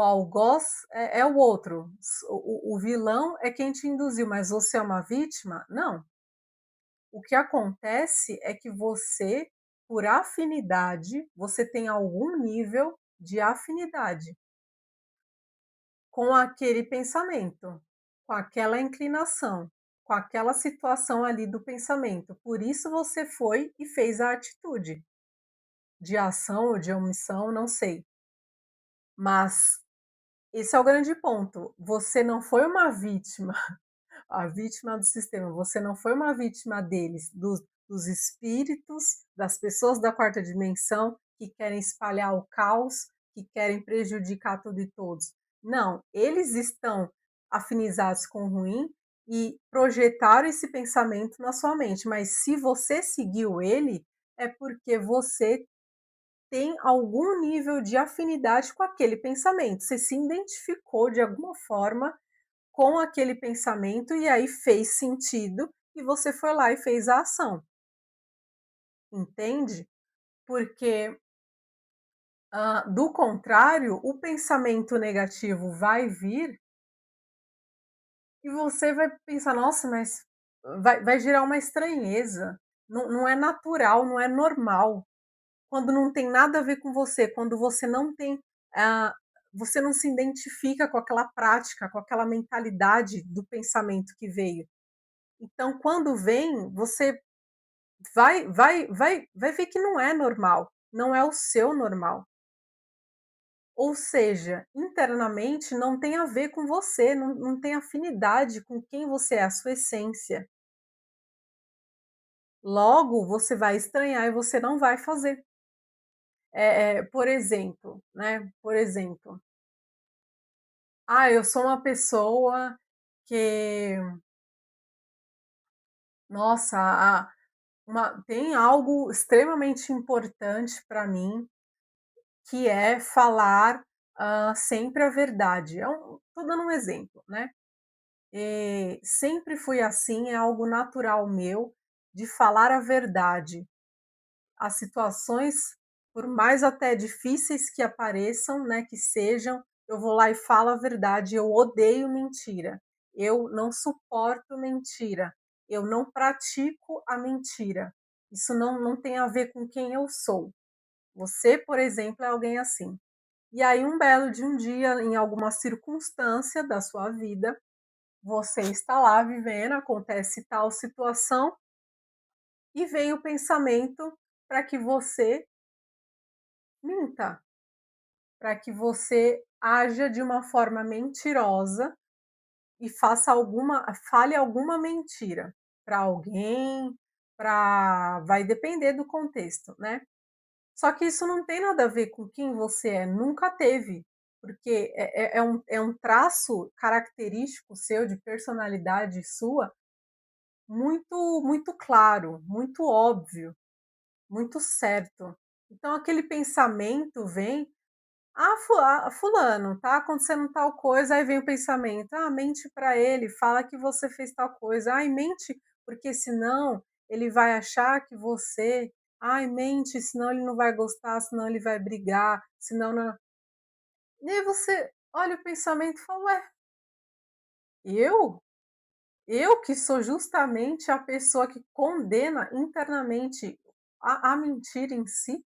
algoz é o outro, o vilão é quem te induziu, mas você é uma vítima? Não. O que acontece é que você, por afinidade, você tem algum nível de afinidade com aquele pensamento, com aquela inclinação, com aquela situação ali do pensamento. Por isso você foi e fez a atitude, de ação ou de omissão, não sei. Mas esse é o grande ponto. Você não foi uma vítima, a vítima do sistema. Você não foi uma vítima deles, dos espíritos, das pessoas da quarta dimensão que querem espalhar o caos, que querem prejudicar tudo e todos. Não, eles estão afinizados com o ruim e projetaram esse pensamento na sua mente, mas se você seguiu ele, é porque você tem algum nível de afinidade com aquele pensamento. Você se identificou de alguma forma com aquele pensamento e aí fez sentido e você foi lá e fez a ação, entende? Porque, do contrário, o pensamento negativo vai vir e você vai pensar: "Nossa, mas", vai gerar uma estranheza, não é natural, não é normal. Quando não tem nada a ver com você, quando você não tem, ah, você não se identifica com aquela prática, com aquela mentalidade do pensamento que veio. Então quando vem, você vai ver que não é normal, não é o seu normal. Ou seja, internamente não tem a ver com você, não tem afinidade com quem você é, a sua essência. Logo, você vai estranhar e você não vai fazer. Por exemplo, né, por exemplo, eu sou uma pessoa que, nossa, tem algo extremamente importante para mim, que é falar, sempre a verdade. Tô dando um exemplo, né. Sempre fui assim, é algo natural meu, de falar a verdade. As situações, por mais até difíceis que apareçam, né, que sejam, eu vou lá e falo a verdade, eu odeio mentira, eu não suporto mentira, eu não pratico a mentira. Isso não tem a ver com quem eu sou. Você, por exemplo, é alguém assim. E aí um belo de um dia, em alguma circunstância da sua vida, você está lá vivendo, acontece tal situação e vem o pensamento para que você minta, para que você haja de uma forma mentirosa e fale alguma mentira para alguém, vai depender do contexto, né. Só que isso não tem nada a ver com quem você é, nunca teve, porque é um traço característico seu, de personalidade sua, muito muito claro, muito óbvio, muito certo. Então aquele pensamento vem: fulano, tá acontecendo tal coisa", aí vem o pensamento: "Ah, mente para ele, fala que você fez tal coisa. Ai, mente, porque senão ele vai achar que você, ai, mente, senão ele não vai gostar, senão ele vai brigar, senão não". E aí você olha o pensamento e fala: "Ué, eu? Eu que sou justamente a pessoa que condena internamente a mentira em si?".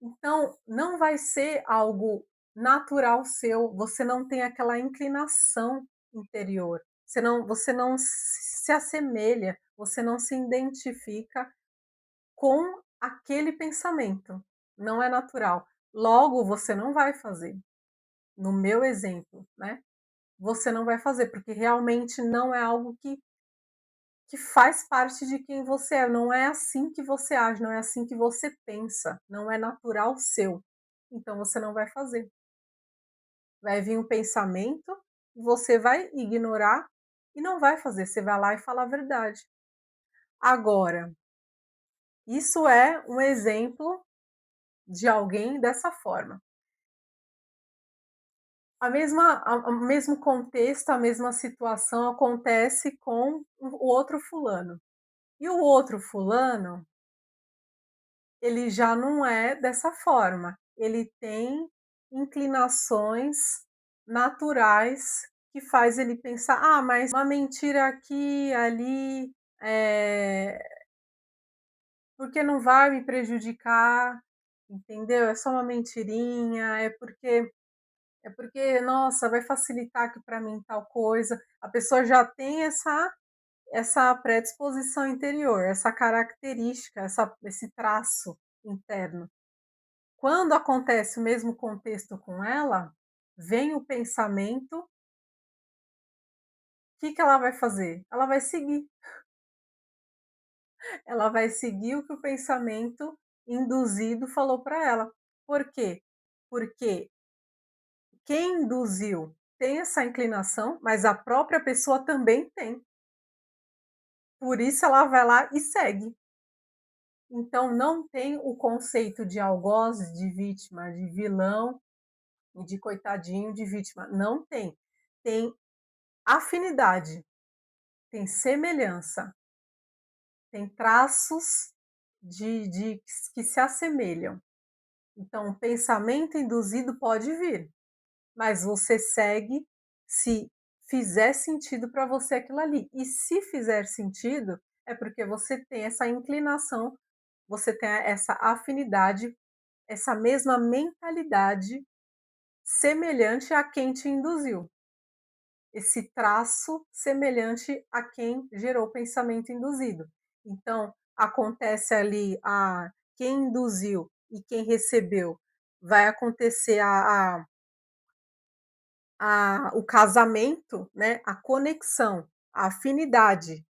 Então, não vai ser algo natural seu, você não tem aquela inclinação interior, você não se assemelha, você não se identifica com aquele pensamento, não é natural. Logo, você não vai fazer, no meu exemplo, né, você não vai fazer, porque realmente não é algo que faz parte de quem você é, não é assim que você age, não é assim que você pensa, não é natural seu. Então você não vai fazer. Vai vir um pensamento, você vai ignorar e não vai fazer, você vai lá e fala a verdade. Agora, isso é um exemplo de alguém dessa forma. O mesmo contexto, a mesma situação acontece com o outro fulano. E o outro fulano, ele já não é dessa forma, ele tem inclinações naturais que faz ele pensar: "Ah, mas uma mentira aqui, ali, eh, porque não vai me prejudicar, entendeu? É só uma mentirinha, é porque, nossa, vai facilitar aqui para mim tal coisa". A pessoa já tem essa predisposição interior, essa característica, esse traço interno. Quando acontece o mesmo contexto com ela, vem o pensamento, o que que ela vai fazer? Ela vai seguir o que o pensamento induzido falou para ela. Por quê? Porque quem induziu tem essa inclinação, mas a própria pessoa também tem. Por isso ela vai lá e segue. Então não tem o conceito de algoz, de vítima, de vilão e de coitadinho, de vítima. Não tem. Tem afinidade, tem semelhança, tem traços de que se assemelham. Então, o pensamento induzido pode vir, mas você segue se fizer sentido para você aquilo ali. E se fizer sentido, é porque você tem essa inclinação, você tem essa afinidade, essa mesma mentalidade semelhante a quem te induziu. Esse traço semelhante a quem gerou o pensamento induzido. Então, acontece ali quem induziu e quem recebeu, vai acontecer o casamento, né, a conexão, a afinidade,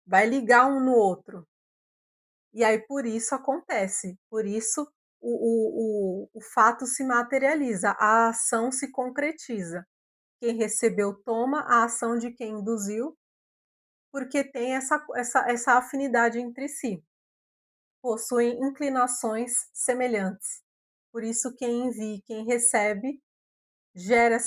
vai ligar um no outro. E aí por isso acontece, por isso o fato se materializa, a ação se concretiza. Quem recebeu toma a ação de quem induziu, porque tem essa afinidade entre si, possuem inclinações semelhantes. Por isso quem envia e quem recebe gera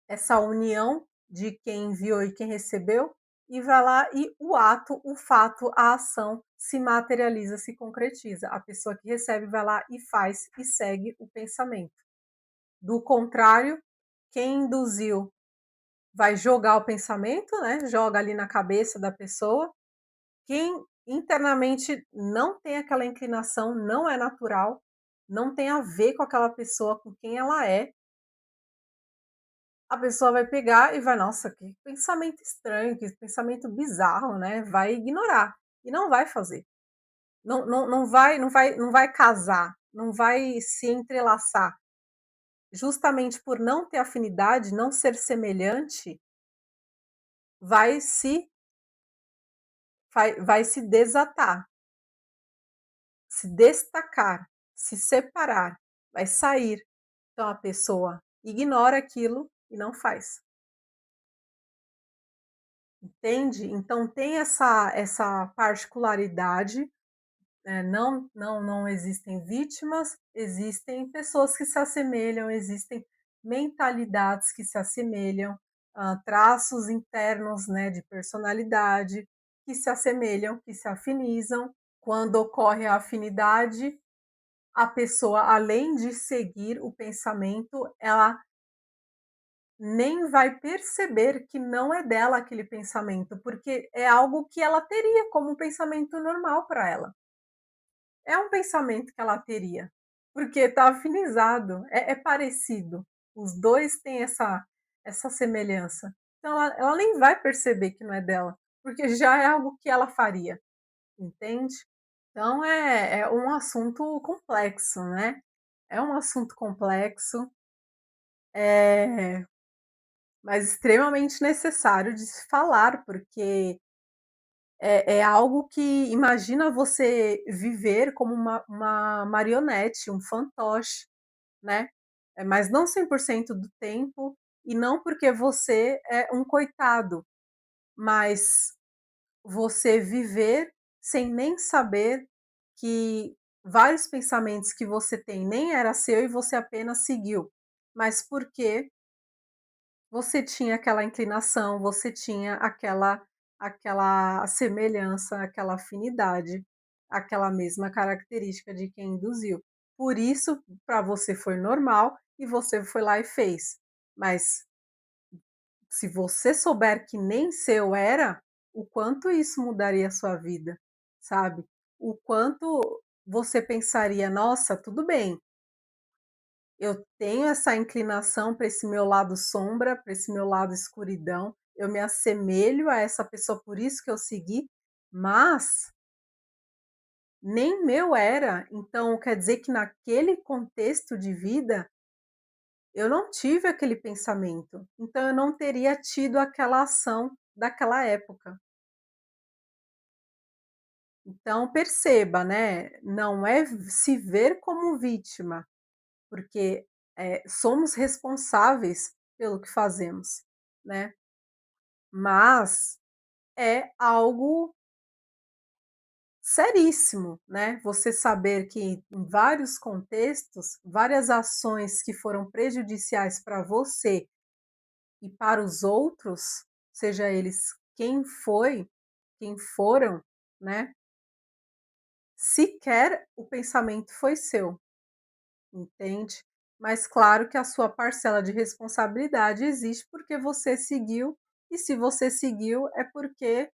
essa união de quem enviou e quem recebeu, e vai lá e o ato, o fato, a ação se materializa, se concretiza. A pessoa que recebe vai lá e faz e segue o pensamento. Do contrário, quem induziu vai jogar o pensamento, né? Joga ali na cabeça da pessoa. Quem internamente não tem aquela inclinação, não é natural, não tem a ver com aquela pessoa, com quem ela é, a pessoa vai pegar e vai: "Nossa, que pensamento estranho, que pensamento bizarro", né, vai ignorar e não vai fazer. Não vai casar, não vai se entrelaçar. Justamente por não ter afinidade, não ser semelhante, vai se vai se desatar, se destacar, se separar, vai sair. Então a pessoa ignora aquilo e não faz. Entende? Então tem essa particularidade, não existem vítimas, existem pessoas que se assemelham, existem mentalidades que se assemelham, traços internos, né, de personalidade que se assemelham, que se afinizam. Quando ocorre a afinidade, a pessoa, além de seguir o pensamento, ela nem vai perceber que não é dela aquele pensamento, porque é algo que ela teria como um pensamento normal para ela. É um pensamento que ela teria, porque está afinizado, é parecido. Os 2 têm essa semelhança. Então ela nem vai perceber que não é dela, porque já é algo que ela faria, entende? Então é um assunto complexo, né. É um assunto complexo, eh mas extremamente necessário de se falar, porque é algo que imagina você viver como uma marionete, um fantoche, né, mas não 100% do tempo, e não porque você é um coitado, mas você viver sem nem saber que vários pensamentos que você tem nem era seu e você apenas seguiu, mas porque você tinha aquela inclinação, você tinha aquela semelhança, aquela afinidade, aquela mesma característica de quem induziu. Por isso, para você foi normal e você foi lá e fez. Mas se você souber que nem seu era, o quanto isso mudaria a sua vida, sabe? O quanto você pensaria: "Nossa, tudo bem, eu tenho essa inclinação para esse meu lado sombra, para esse meu lado escuridão, eu me assemelho a essa pessoa, por isso que eu segui, mas nem meu era, então quer dizer que naquele contexto de vida, eu não tive aquele pensamento, então eu não teria tido aquela ação daquela época. Então perceba, né, não é se ver como vítima, porque, somos responsáveis pelo que fazemos, né. Mas é algo seríssimo, né, você saber que em vários contextos, várias ações que foram prejudiciais para você e para os outros, seja eles quem foram, né, sequer o pensamento foi seu, entende. Mas claro que a sua parcela de responsabilidade existe, porque você seguiu, e se você seguiu é porque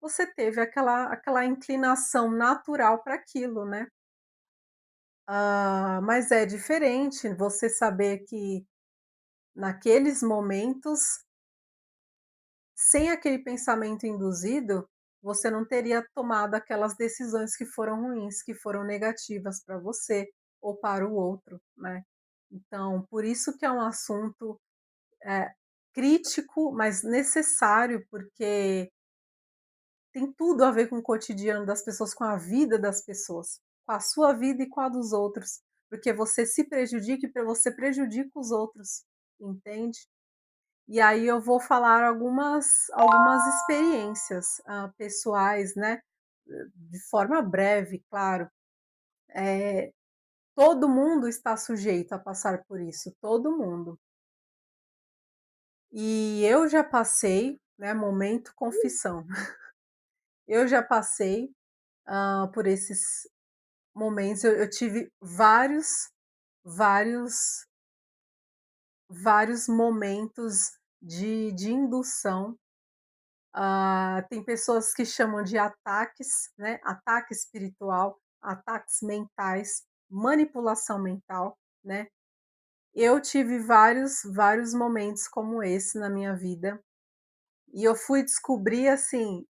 você teve aquela inclinação natural para aquilo, né. Mas é diferente você saber que naqueles momentos, sem aquele pensamento induzido, você não teria tomado aquelas decisões que foram ruins, que foram negativas para você ou para o outro, né. Então, por isso que é um assunto, eh, crítico, mas necessário, porque tem tudo a ver com o cotidiano das pessoas, com a vida das pessoas, com a sua vida e com a dos outros, porque você se prejudica e você prejudica os outros, entende? E aí eu vou falar algumas experiências, pessoais, né, de forma breve, claro. Eh, Todo mundo está sujeito a passar por isso, todo mundo. E eu já passei, né, momento confissão, eu já passei, por esses momentos, eu tive vários vários momentos de indução. Tem pessoas que chamam de ataques, né, ataque espiritual, ataques mentais, manipulação mental, né. Eu tive vários momentos como esse na minha vida, e eu fui descobrir, assim,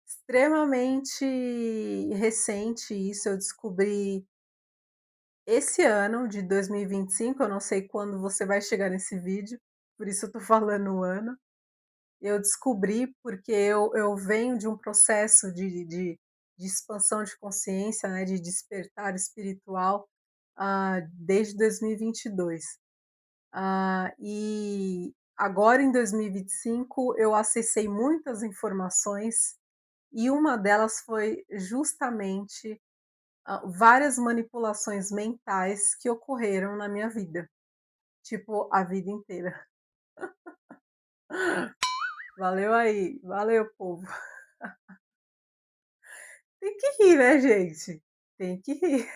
extremamente recente isso, eu descobri esse ano de 2025, eu não sei quando você vai chegar nesse vídeo, por isso eu tô falando o ano. Eu descobri, porque eu venho de um processo de expansão de consciência, né, de despertar espiritual, desde 2022. E agora em 2025 eu acessei muitas informações, e uma delas foi justamente, várias manipulações mentais que ocorreram na minha vida, tipo, a vida inteira. Valeu aí, valeu povo. Tem que rir, né, gente? Tem que rir.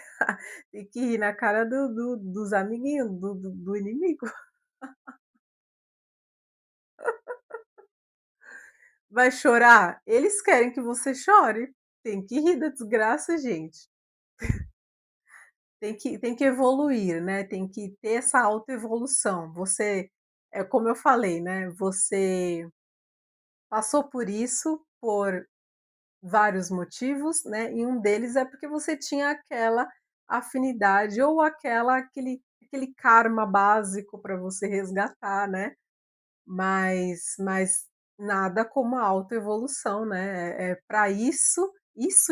Tem que rir na cara dos amiguinhos, do inimigo. Vai chorar? Eles querem que você chore. Tem que rir da desgraça, gente. Tem que evoluir, né, tem que ter essa autoevolução. Você, é como eu falei, né, você passou por isso por vários motivos, né, e um deles é porque você tinha aquela afinidade ou aquele karma básico para você resgatar, né, mas nada como a autoevolução, né, pra isso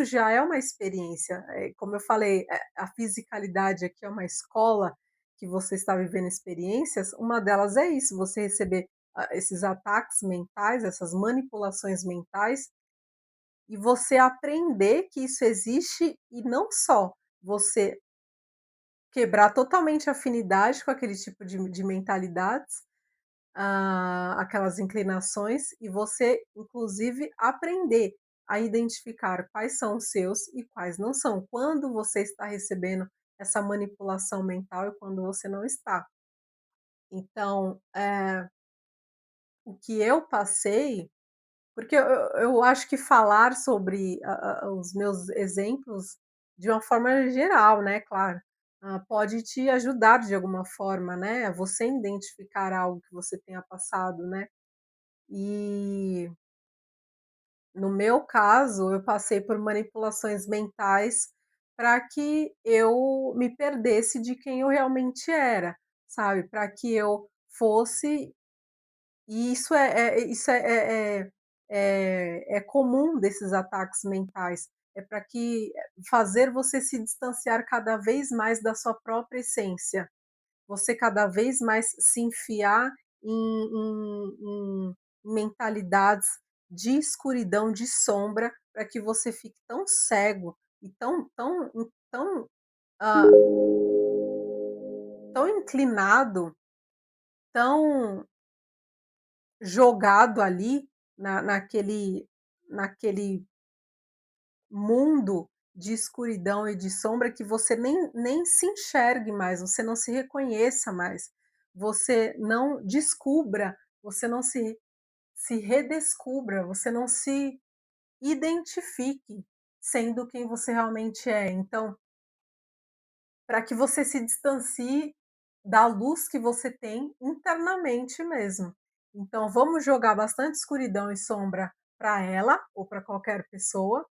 já é uma experiência, como eu falei, a fisicalidade aqui é uma escola que você está vivendo experiências, uma delas é isso, você receber, esses ataques mentais, essas manipulações mentais, e você aprender que isso existe e não só você quebrar totalmente a afinidade com aquele tipo de mentalidades, aquelas inclinações, e você inclusive aprender a identificar quais são os seus e quais não são, quando você está recebendo essa manipulação mental e quando você não está. Então, o que eu passei, porque eu acho que falar sobre os meus exemplos de uma forma geral, né, claro, pode te ajudar de alguma forma, né, a você identificar algo que você tenha passado, né. E no meu caso, eu passei por manipulações mentais para que eu me perdesse de quem eu realmente era, sabe, para que eu fosse, e isso é comum desses ataques mentais, é para que fazer você se distanciar cada vez mais da sua própria essência, você cada vez mais se enfiar em mentalidades de escuridão, de sombra, para que você fique tão cego e tão, hã, tão inclinado, tão jogado ali naquele mundo de escuridão e de sombra, que você nem se enxergue mais, você não se reconheça mais, você não descubra, você não se redescubra, você não se identifique sendo quem você realmente é. Então, para que você se distancie da luz que você tem internamente mesmo. Então, vamos jogar bastante escuridão e sombra para ela ou para qualquer pessoa,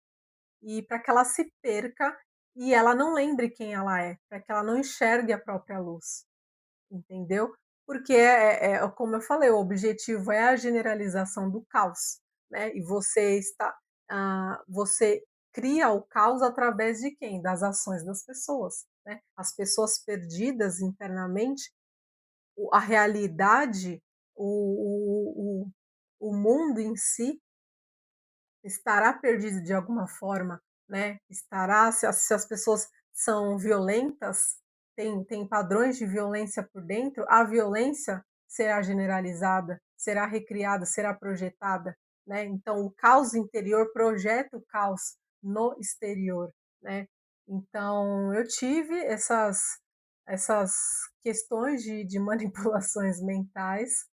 e para que ela se perca e ela não lembre quem ela é, para que ela não enxergue a própria luz, entendeu? Porque como eu falei, o objetivo é a generalização do caos, né? E você está você cria o caos através de quem? Das ações das pessoas, né. As pessoas perdidas internamente, a realidade, o mundo em si estará perdido de alguma forma, né, estará se as pessoas são violentas, tem padrões de violência por dentro, a violência será generalizada, será recriada, será projetada, né, então o caos interior projeta o caos no exterior, né. Então eu tive essas questões de manipulações mentais,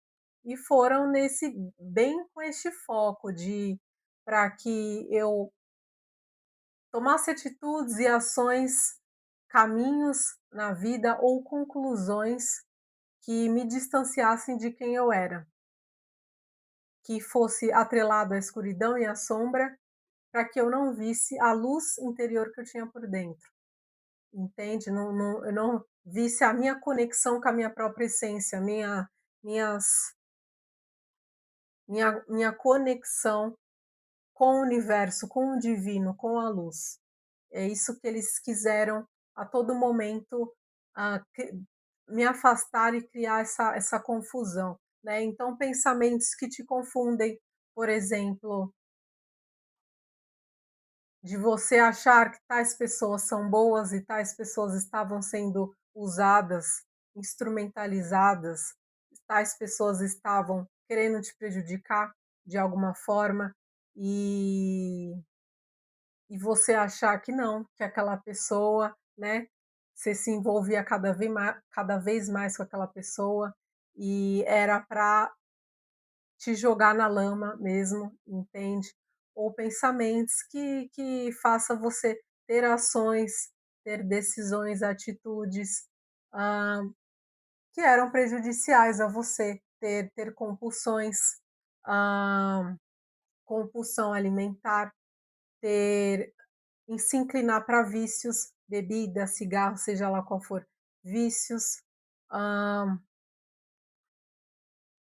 e foram nesse bem com este foco de para que eu tomasse atitudes e ações, caminhos na vida ou conclusões que me distanciassem de quem eu era, que fosse atrelado à escuridão e à sombra, para que eu não visse a luz interior que eu tinha por dentro, entende? Eu não visse a minha conexão com a minha própria essência, minhas minha conexão com o universo, com o divino, com a luz. É isso que eles quiseram a todo momento, me afastar e criar essa confusão, né. Então pensamentos que te confundem, por exemplo, de você achar que tais pessoas são boas e tais pessoas estavam sendo usadas, instrumentalizadas, tais pessoas estavam querendo te prejudicar de alguma forma, e você achar que não, que aquela pessoa, né, você se envolvia cada vez mais com aquela pessoa, e era para te jogar na lama mesmo, entende? Ou pensamentos que faça você ter ações, ter decisões, atitudes, hã, que eram prejudiciais a você, ter compulsões, hã, compulsão alimentar, ter em se inclinar para vícios, bebida, cigarro, seja lá qual for, vícios, hã,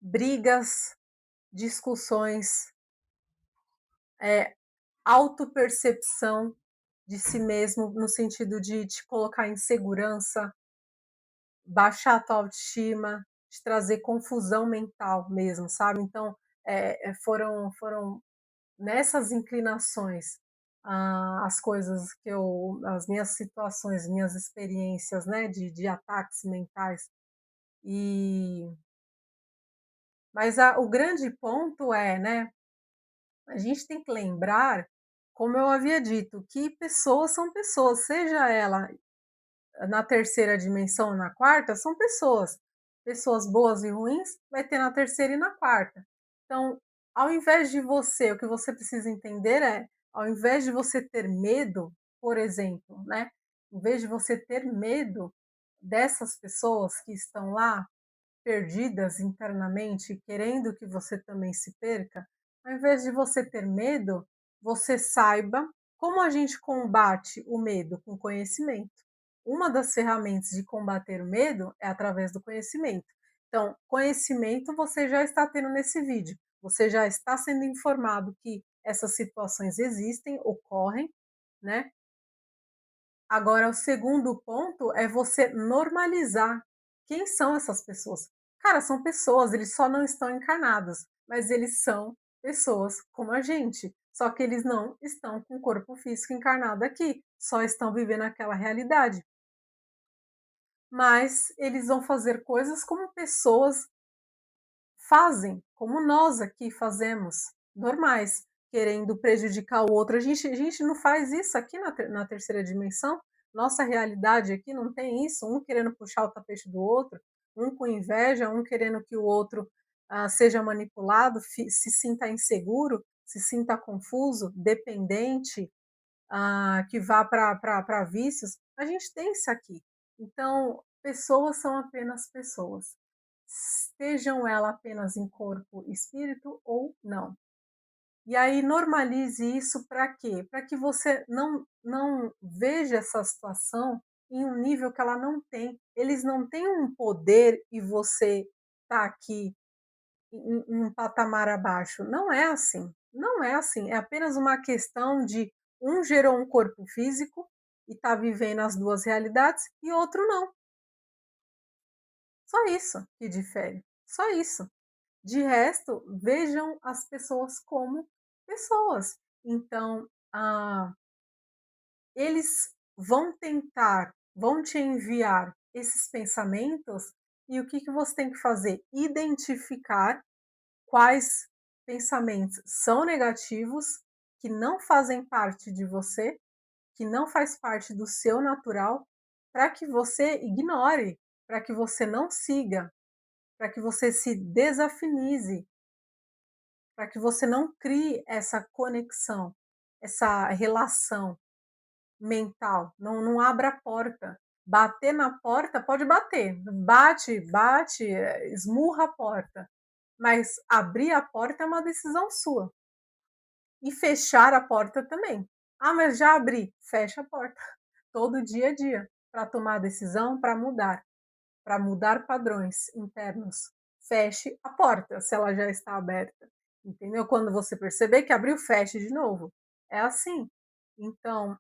brigas, discussões, eh, autopercepção de si mesmo, no sentido de te colocar em segurança, baixar a tua autoestima, te trazer confusão mental mesmo, sabe. Então, foram nessas inclinações, as coisas que eu as minhas situações, minhas experiências, né, de ataques mentais, e mas o grande ponto é, né, a gente tem que lembrar, como eu havia dito, que pessoas são pessoas, seja ela na terceira dimensão ou na quarta, são pessoas. Pessoas boas e ruins vai ter na terceira e na quarta. Então, ao invés de você, o que você precisa entender é, ao invés de você ter medo, por exemplo, né, em vez de você ter medo dessas pessoas que estão lá perdidas internamente, querendo que você também se perca, ao invés de você ter medo, você saiba como a gente combate o medo com conhecimento. Uma das ferramentas de combater o medo é através do conhecimento. Então, conhecimento você já está tendo nesse vídeo. Você já está sendo informado que essas situações existem, ocorrem, né? Agora, o segundo ponto é você normalizar. Quem são essas pessoas? Cara, são pessoas, eles só não estão encarnados, mas eles são pessoas como a gente. Só que eles não estão com o corpo físico encarnado aqui, só estão vivendo aquela realidade. Mas eles vão fazer coisas como pessoas fazem, como nós aqui fazemos, normais, querendo prejudicar o outro. A gente não faz isso aqui na terceira dimensão. Nossa realidade aqui não tem isso, um querendo puxar o tapete do outro, um com inveja, um querendo que o outro seja manipulado, se sinta inseguro, se sinta confuso, dependente, que vá para vícios. A gente tem isso aqui. Então, pessoas são apenas pessoas, estejam elas apenas em corpo e espírito ou não. E aí normalize isso para quê? Para que você não veja essa situação em um nível que ela não tem. Eles não têm um poder e você está aqui em um patamar abaixo. Não é assim. Não é assim, é apenas uma questão de um gerou um corpo físico e está vivendo as 2 realidades e outro não. Só isso que difere, só isso. De resto, vejam as pessoas como pessoas. Então, eles vão te enviar esses pensamentos e o que que você tem que fazer? Identificar quais pensamentos são negativos, que não fazem parte de você, que não faz parte do seu natural, para que você ignore, para que você não siga, para que você se desafinize, para que você não crie essa conexão, essa relação mental. Não abra a porta. Bater na porta, pode bater. Bate, bate, esmurra a porta. Mas abrir a porta é uma decisão sua. E fechar a porta também. Ah, mas já abri. Fecha a porta. Todo dia a dia. Para tomar a decisão, para mudar padrões internos. Feche a porta, se ela já está aberta. Entendeu? Quando você perceber que abriu, feche de novo. É assim. Então,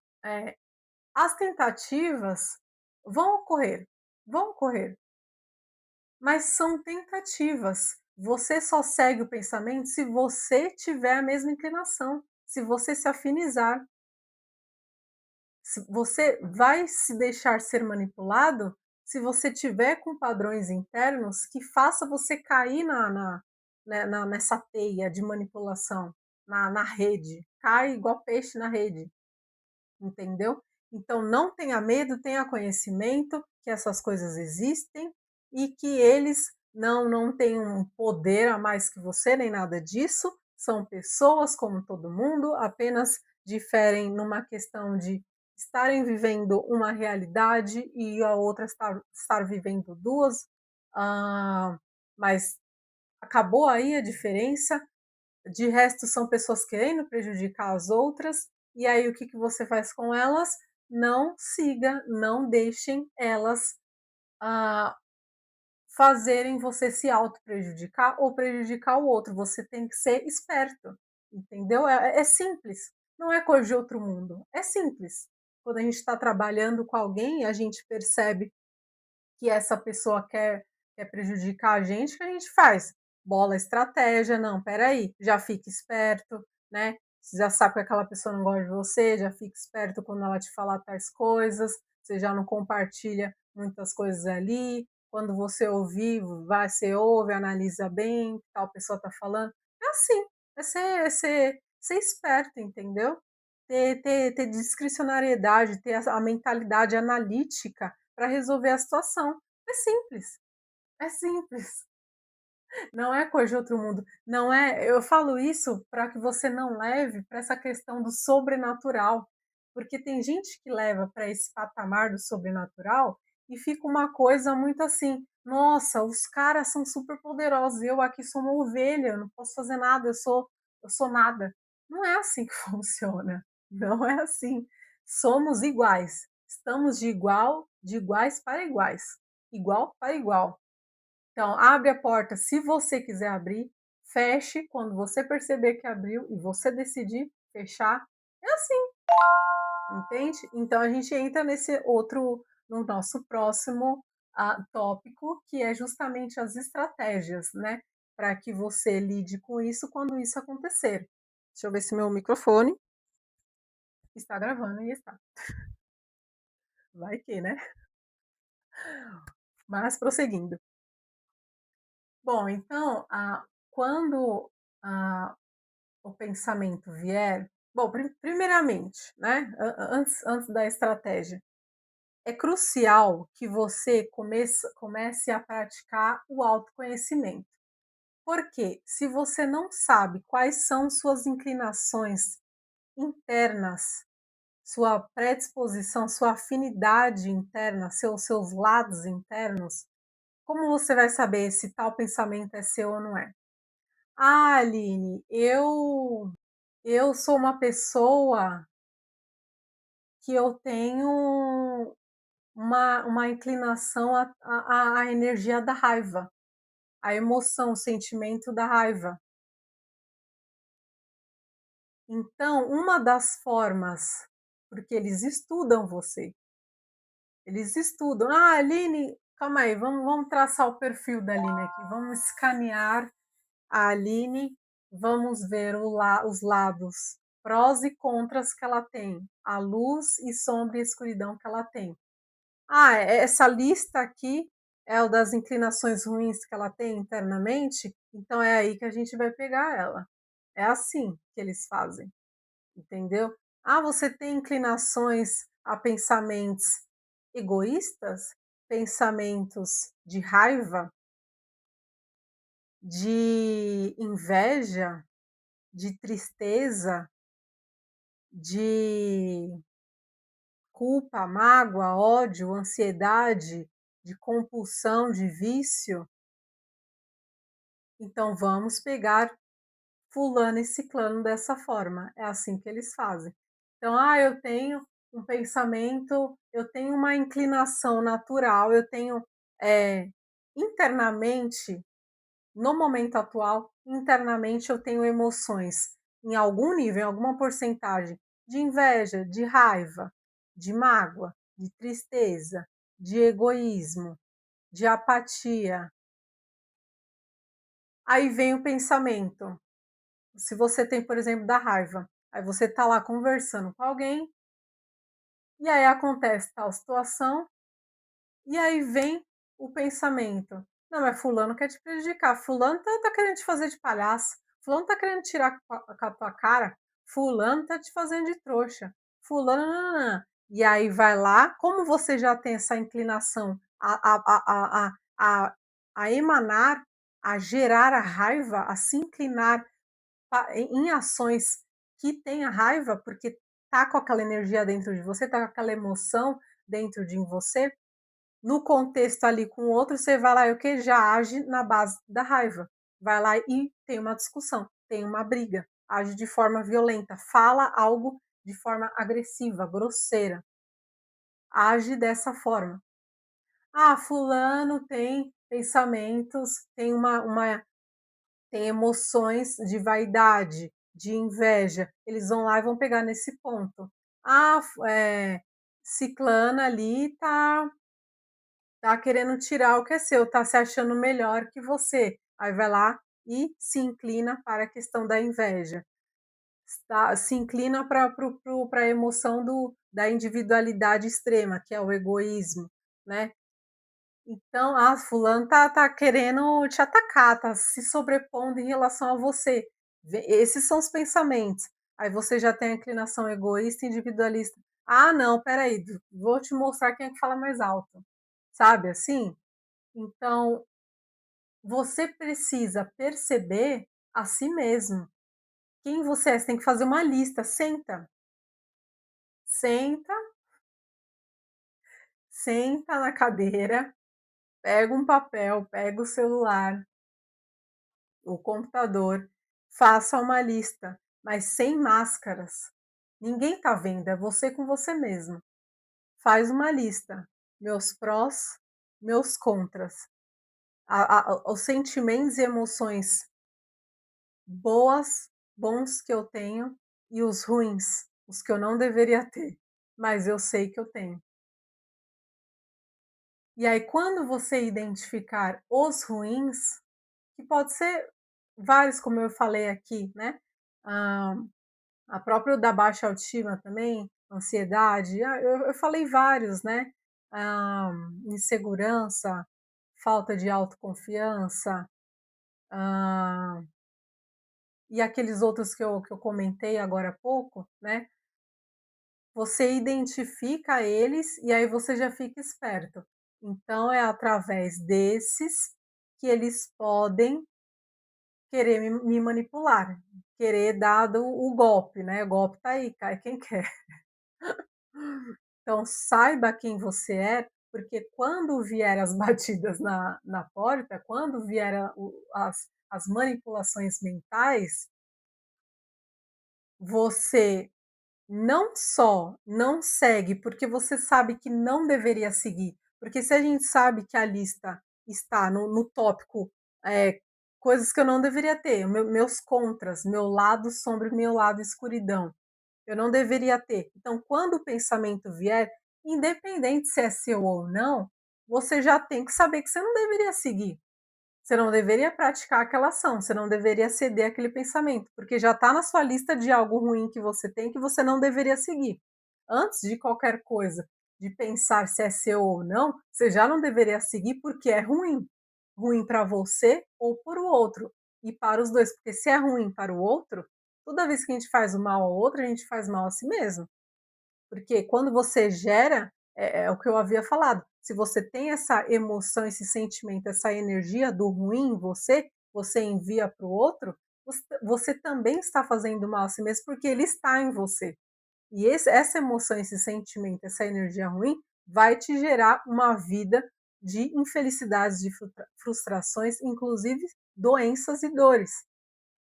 as tentativas vão ocorrer, mas são tentativas. Você só segue o pensamento se você tiver a mesma inclinação, se você se afinizar. Se você vai se deixar ser manipulado se você tiver com padrões internos que faça você cair nessa teia de manipulação, na rede. Cai igual peixe na rede. Entendeu? Então não tenha medo, tenha conhecimento que essas coisas existem e que eles não têm um poder a mais que você, nem nada disso, são pessoas como todo mundo, apenas diferem numa questão de estarem vivendo uma realidade e a outra estar vivendo duas, mas acabou aí a diferença. De resto, são pessoas querendo prejudicar as outras, e aí o que que você faz com elas? Não siga, não deixem elas, ah, fazerem você se auto-prejudicar ou prejudicar o outro, você tem que ser esperto, entendeu? É simples, não é coisa de outro mundo, é simples. Quando a gente está trabalhando com alguém e a gente percebe que essa pessoa quer prejudicar a gente, o que a gente faz? Bola estratégia, não, espera aí, já fica esperto, né, você já sabe que aquela pessoa não gosta de você, já fica esperto quando ela te falar tais coisas, você já não compartilha muitas coisas ali, quando você ouvir, você ouve, analisa bem o que tal pessoa está falando. É assim, ser esperto, entendeu? Ter discricionariedade, ter a mentalidade analítica para resolver a situação. É simples, é simples. Não é coisa de outro mundo. Não é, eu falo isso para que você não leve para essa questão do sobrenatural, porque tem gente que leva para esse patamar do sobrenatural e fica uma coisa muito assim: "Nossa, os caras são super poderosos, eu aqui sou uma ovelha, eu não posso fazer nada, eu sou nada". Não é assim que funciona, não é assim. Somos iguais, estamos de iguais para iguais, igual para igual. Então, abre a porta se você quiser abrir, feche quando você perceber que abriu e você decidir fechar. É assim, entende? Então a gente entra nesse outro, no nosso próximo tópico, que é justamente as estratégias, né? Para que você lide com isso quando isso acontecer. Deixa eu ver se meu microfone está gravando e está. Vai que, né? Mas prosseguindo. Bom, então, quando ah, o pensamento vier, bom, primeiramente, né, antes da estratégia, é crucial que você comece a praticar o autoconhecimento. Porque se você não sabe quais são suas inclinações internas, sua predisposição, sua afinidade interna, seus lados internos, como você vai saber se tal pensamento é seu ou não é? Ah, Aline, eu sou uma pessoa que eu tenho uma inclinação à energia da raiva, à emoção, o sentimento da raiva. Então, uma das formas, porque eles estudam você, eles estudam. Ah, Aline, calma aí, vamos traçar o perfil da Aline aqui, vamos escanear a Aline, vamos ver os lados prós e contras que ela tem, a luz e sombra e escuridão que ela tem. Ah, essa lista aqui é o das inclinações ruins que ela tem internamente, então é aí que a gente vai pegar ela. É assim que eles fazem, entendeu? Ah, você tem inclinações a pensamentos egoístas, pensamentos de raiva, de inveja, de tristeza, de culpa, mágoa, ódio, ansiedade, de compulsão, de vício. Então vamos pegar fulano e ciclano dessa forma. É assim que eles fazem. Então, eu tenho um pensamento, eu tenho uma inclinação natural, eu tenho internamente, no momento atual, internamente eu tenho emoções em algum nível, em alguma porcentagem de inveja, de raiva, de mágoa, de tristeza, de egoísmo, de apatia. Aí vem o pensamento. Se você tem, por exemplo, da raiva, aí você está lá conversando com alguém, e aí acontece tal situação, e aí vem o pensamento: não, mas fulano quer te prejudicar, fulano tá querendo te fazer de palhaço, fulano tá querendo tirar com a tua cara, fulano tá te fazendo de trouxa, fulano. Nananã. E aí vai lá, como você já tem essa inclinação a emanar, a gerar a raiva, a se inclinar em ações que tenha raiva, porque tá com aquela energia dentro de você, tá com aquela emoção dentro de você, no contexto ali com o outro, você vai lá e o que? Já age na base da raiva. Vai lá e tem uma discussão, tem uma briga, age de forma violenta, fala algo de forma agressiva, grosseira, age dessa forma. Ah, fulano tem pensamentos, tem tem emoções de vaidade, de inveja, eles vão lá e vão pegar nesse ponto. Ah, ciclana ali tá querendo tirar o que é seu, tá se achando melhor que você. Aí vai lá e se inclina para a questão da inveja. Se inclina para a emoção da individualidade extrema, que é o egoísmo, né? Então, fulano tá querendo te atacar, tá se sobrepondo em relação a você. Esses são os pensamentos. Aí você já tem a inclinação egoísta e individualista. Ah, não, peraí, vou te mostrar quem é que fala mais alto. Sabe assim? Então, você precisa perceber a si mesmo. Quem você é, você tem que fazer uma lista. Senta, senta na cadeira, pega um papel, pega o celular, o computador, faça uma lista, mas sem máscaras. Ninguém está vendo, é você com você mesmo. Faz uma lista, meus prós, meus contras, os sentimentos e emoções bons que eu tenho e os ruins, os que eu não deveria ter, mas eu sei que eu tenho. E aí, quando você identificar os ruins, que pode ser vários, como eu falei aqui, né? Ah, a própria da baixa autoestima também, ansiedade, eu falei vários, né? Ah, insegurança, falta de autoconfiança, ah, e aqueles outros que eu comentei agora há pouco, né? Você identifica eles e aí você já fica esperto. Então é através desses que eles podem querer me manipular, querer dado o golpe, né? O golpe tá aí, cai quem quer. Então saiba quem você é, porque quando vier as batidas na porta, quando vier as manipulações mentais, você não só não segue, porque você sabe que não deveria seguir, porque se a gente sabe que a lista está no tópico coisas que eu não deveria ter, meus contras, meu lado sombra e meu lado escuridão. Eu não deveria ter. Então, quando o pensamento vier, independente se é seu ou não, você já tem que saber que você não deveria seguir. Você não deveria praticar aquela ação, você não deveria ceder àquele pensamento, porque já está na sua lista de algo ruim que você não deveria seguir. Antes de qualquer coisa, de pensar se é seu ou não, você já não deveria seguir porque é ruim. Ruim para você ou para o outro. E para os dois, porque se é ruim para o outro, toda vez que a gente faz o mal ao outro, a gente faz mal a si mesmo. Porque quando você gera, é o que eu havia falado, se você tem essa emoção, esse sentimento, essa energia do ruim em você, você envia para o outro, você também está fazendo mal a si mesmo, porque ele está em você. E essa emoção, esse sentimento, essa energia ruim, vai te gerar uma vida de infelicidades, de frustrações, inclusive doenças e dores,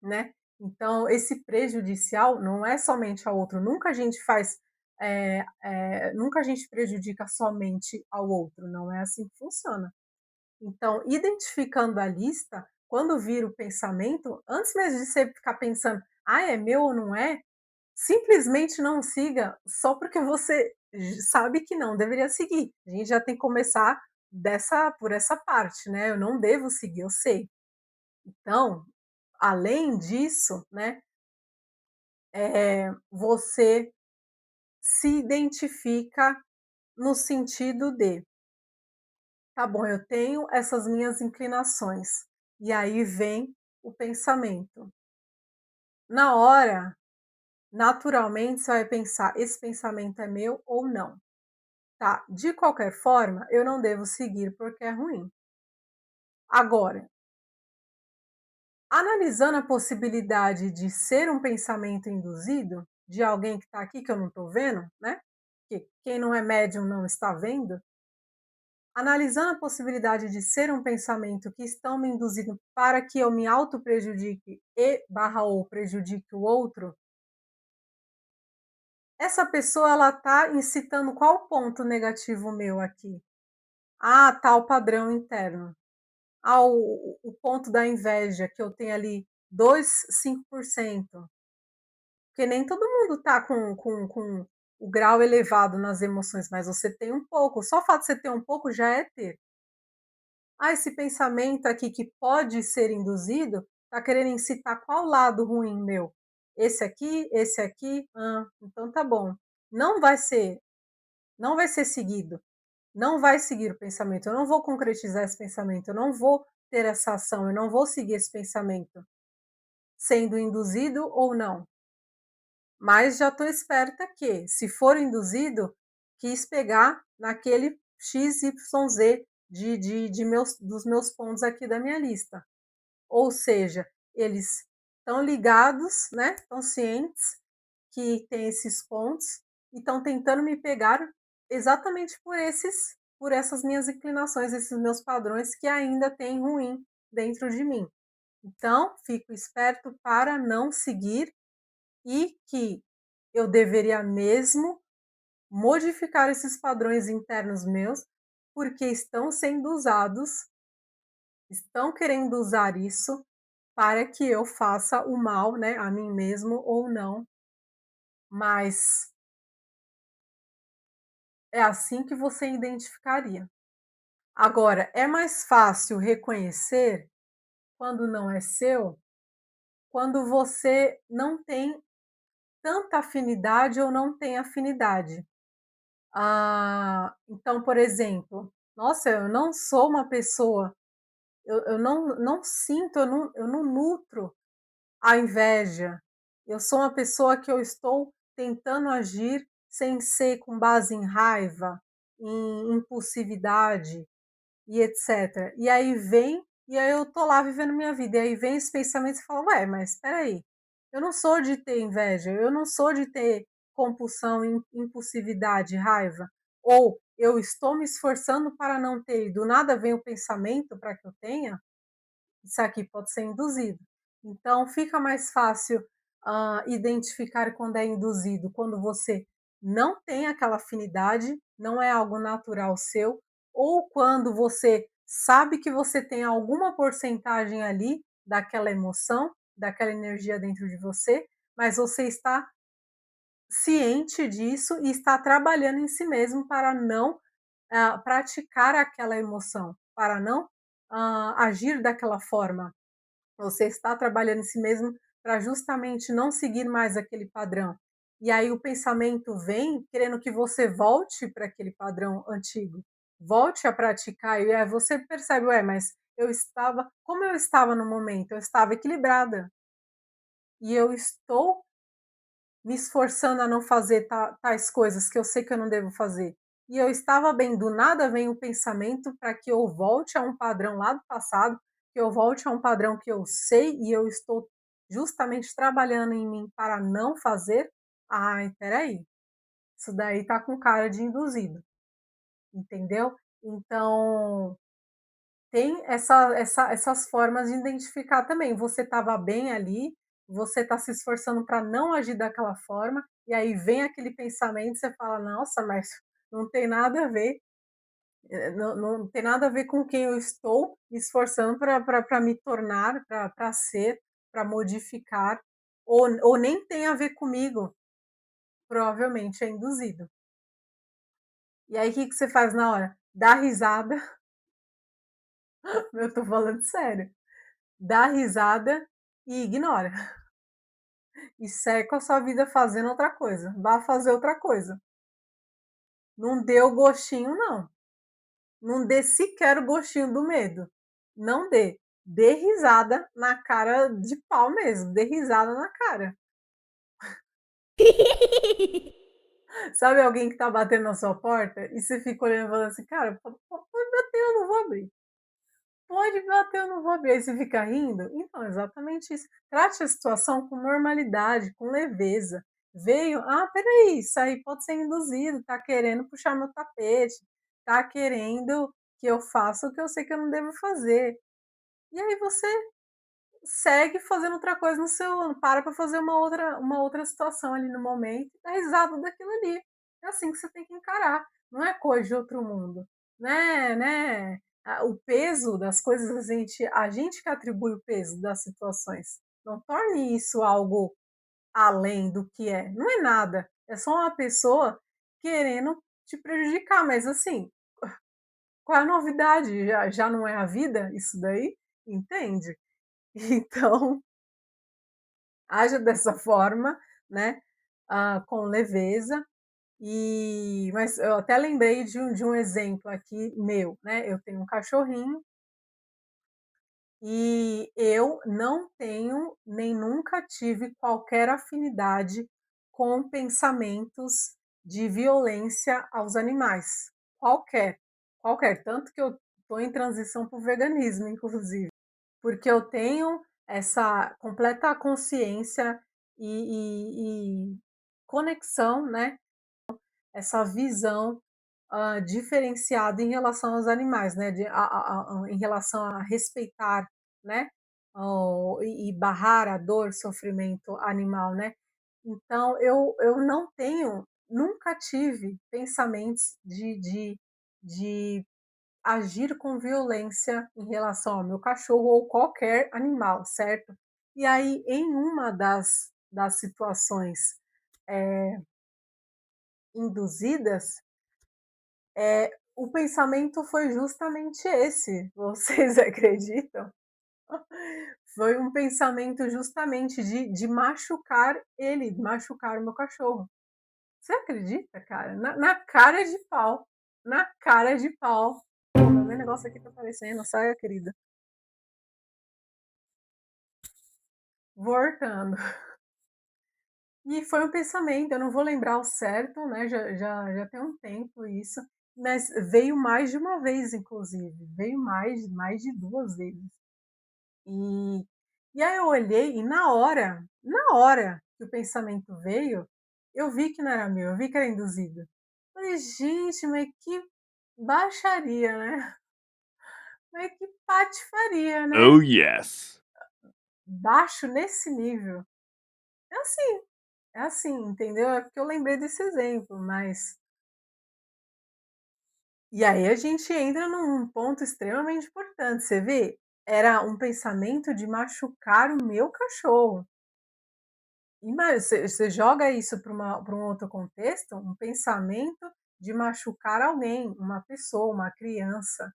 né. Então esse prejudicial não é somente ao outro, nunca a gente faz, nunca a gente prejudica somente ao outro, não é assim que funciona. Então, identificando a lista, quando vir o pensamento, antes mesmo de você ficar pensando: "Ah, é meu ou não é?", simplesmente não siga só porque você sabe que não deveria seguir. A gente já tem que começar por essa parte, né, eu não devo seguir, eu sei. Então, além disso, né, você se identifica no sentido de: "Tá bom, eu tenho essas minhas inclinações", e aí vem o pensamento. Na hora, naturalmente, você vai pensar: "Esse pensamento é meu ou não?". Tá, de qualquer forma, eu não devo seguir porque é ruim. Agora, analisando a possibilidade de ser um pensamento induzido, de alguém que está aqui que eu não estou vendo, né? Que quem não é médium não está vendo. Analisando a possibilidade de ser um pensamento que estão me induzindo para que eu me auto-prejudique e barra ou prejudique o outro, essa pessoa ela está incitando qual ponto negativo meu aqui? Ah, tal padrão interno. O ponto da inveja, que eu tenho ali 2, 5%, porque nem todo mundo está com o grau elevado nas emoções, mas você tem um pouco, só o fato de você ter um pouco já é ter. Ah, esse pensamento aqui que pode ser induzido, está querendo incitar qual lado ruim meu? Esse aqui? Então tá bom. Não vai ser não vai ser seguido. Não vai seguir o pensamento, eu não vou concretizar esse pensamento, eu não vou ter essa ação, eu não vou seguir esse pensamento, sendo induzido ou não. Mas já estou esperta que, se for induzido, quis pegar naquele XYZ dos meus pontos aqui da minha lista. Ou seja, eles estão ligados, né? Estão cientes que tem esses pontos e estão tentando me pegar exatamente por essas minhas inclinações, esses meus padrões que ainda tem ruim dentro de mim. Então, fico esperto para não seguir e que eu deveria mesmo modificar esses padrões internos meus, porque estão sendo usados, estão querendo usar isso para que eu faça o mal, né, a mim mesmo ou não, mas é assim que você identificaria. Agora, é mais fácil reconhecer quando não é seu, quando você não tem tanta afinidade ou não tem afinidade. Então, por exemplo, nossa, eu não sou uma pessoa, eu não sinto, eu não nutro a inveja. Eu sou uma pessoa que eu estou tentando agir sem ser com base em raiva, em impulsividade e etcétera. E aí eu tô lá vivendo minha vida, e aí vem esse pensamento e fala: "Ué, mas espera aí, eu não sou de ter inveja, eu não sou de ter compulsão, impulsividade, raiva, ou eu estou me esforçando para não ter", e do nada vem o pensamento para que eu tenha, isso aqui pode ser induzido. Então fica mais fácil, identificar quando é induzido, quando você não tem aquela afinidade, não é algo natural seu, ou quando você sabe que você tem alguma porcentagem ali, daquela emoção, daquela energia dentro de você, mas você está ciente disso e está trabalhando em si mesmo para não praticar aquela emoção, para não agir daquela forma. Você está trabalhando em si mesmo para justamente não seguir mais aquele padrão. E aí o pensamento vem querendo que você volte para aquele padrão antigo, volte a praticar, e aí você percebe, ué, mas como eu estava no momento? Eu estava equilibrada e eu estou me esforçando a não fazer tais coisas que eu sei que eu não devo fazer. E eu estava bem, do nada vem o pensamento para que eu volte a um padrão lá do passado, que eu volte a um padrão que eu sei e eu estou justamente trabalhando em mim para não fazer. Ai, espera aí, isso daí tá com cara de induzido, entendeu? Então, tem essas formas de identificar também. Você estava bem ali, você está se esforçando para não agir daquela forma, e aí vem aquele pensamento, você fala: "Nossa, mas não tem nada a ver, não tem nada a ver com quem eu estou me esforçando para me tornar, para ser, para modificar, ou nem tem a ver comigo", provavelmente é induzido. E aí o que que você faz na hora? Dá risada, eu tô falando sério, dá risada e ignora. E segue com a sua vida fazendo outra coisa. Vá fazer outra coisa. Não dê o gostinho, não. Não dê sequer o gostinho do medo. Não dê. Dê risada na cara de pau mesmo. Dê risada na cara. Sabe alguém que tá batendo na sua porta e você fica olhando e falando assim, cara, pode bater, eu não vou abrir. Pode bater, eu não vou abrir. Aí você fica rindo? Então, exatamente isso. Trate a situação com normalidade, com leveza. Veio, peraí, isso aí pode ser induzido, tá querendo puxar meu tapete, tá querendo que eu faça o que eu sei que eu não devo fazer. E aí você segue fazendo outra coisa no seu, para fazer uma outra situação ali no momento, dá risada daquilo ali. É assim que você tem que encarar, não é coisa de outro mundo, né, o peso das coisas a gente que atribui o peso das situações. Não torne isso algo além do que é, não é nada, é só uma pessoa querendo te prejudicar, mas assim, qual é a novidade? Já não é a vida isso daí? Entende? Então haja dessa forma, né, com leveza. Mas eu até lembrei de um exemplo aqui meu, né, eu tenho um cachorrinho e eu não tenho, nem nunca tive qualquer afinidade com pensamentos de violência aos animais, qualquer, qualquer, tanto que eu estou em transição para o veganismo inclusive. Porque eu tenho essa completa consciência e conexão, né, essa visão, diferenciada em relação aos animais, né, em relação a respeitar, né, e barrar a dor, sofrimento animal, né. Então eu não tenho, nunca tive pensamentos de agir com violência em relação ao meu cachorro ou qualquer animal, certo? E aí, em uma das situações induzidas, o pensamento foi justamente esse. Vocês acreditam? Foi um pensamento justamente de machucar ele, de machucar o meu cachorro. Você acredita, cara? Na cara de pau. Na cara de pau. Meu negócio aqui tá aparecendo, saia, querida. Voltando. E foi um pensamento, eu não vou lembrar ao certo, né, já tem um tempo isso, mas veio mais de uma vez inclusive, veio mais de 2 vezes. E e aí eu olhei e na hora que o pensamento veio, eu vi que não era meu, eu vi que era induzido. Falei: "Gente, mas que baixaria, né, mas que patifaria, né, Oh, yes. baixo nesse nível". É assim, é assim, entendeu? É porque eu lembrei desse exemplo, mas e aí a gente entra num ponto extremamente importante, você vê? era um pensamento de machucar o meu cachorro. Você joga isso para um outro contexto, um pensamento de machucar alguém, uma pessoa, uma criança,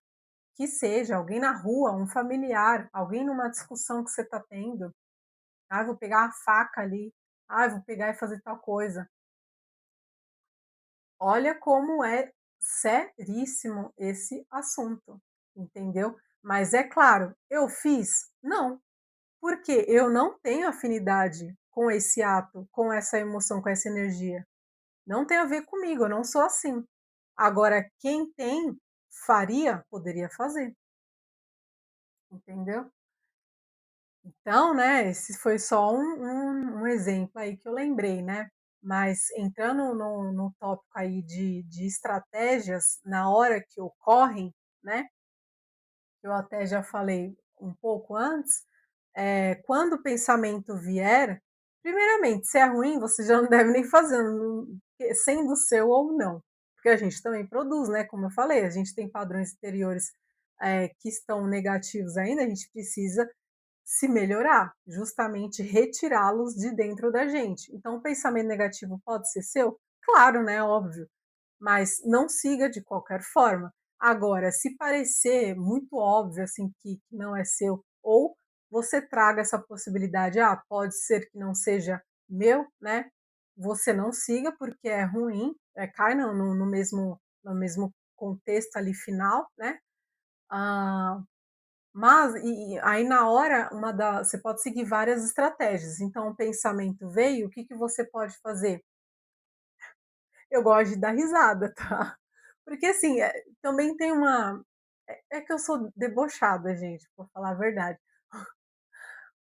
que seja, alguém na rua, um familiar, alguém numa discussão que você está tendo. "Ah, vou pegar a faca ali. Ah, vou pegar e fazer tal coisa". Olha como é seríssimo esse assunto, entendeu? Mas é claro, eu fiz? Não, porque eu não tenho afinidade com esse ato, com essa emoção, com essa energia. Não tem a ver comigo, eu não sou assim. Agora, quem tem, faria, poderia fazer, entendeu? Então, né, esse foi só um exemplo aí que eu lembrei, né. Mas entrando no tópico aí de estratégias na hora que ocorrem, né, eu até já falei um pouco antes, quando o pensamento vier, primeiramente, se é ruim, você já não deve nem fazer, sendo seu ou não, porque a gente também produz, né, como eu falei, a gente tem padrões interiores, que estão negativos ainda, a gente precisa se melhorar, justamente retirá-los de dentro da gente. Então, o pensamento negativo pode ser seu? Claro, né, óbvio, mas não siga de qualquer forma. Agora, se parecer muito óbvio, assim, que não é seu, ou você traga essa possibilidade, ah, pode ser que não seja meu, né? Você não siga porque é ruim, cai no mesmo contexto ali final, né? Ah, mas e aí na hora, você pode seguir várias estratégias. Então o pensamento veio, o que que você pode fazer? Eu gosto de dar risada, tá. Porque assim, também tem é que eu sou debochada, gente, pra falar a verdade.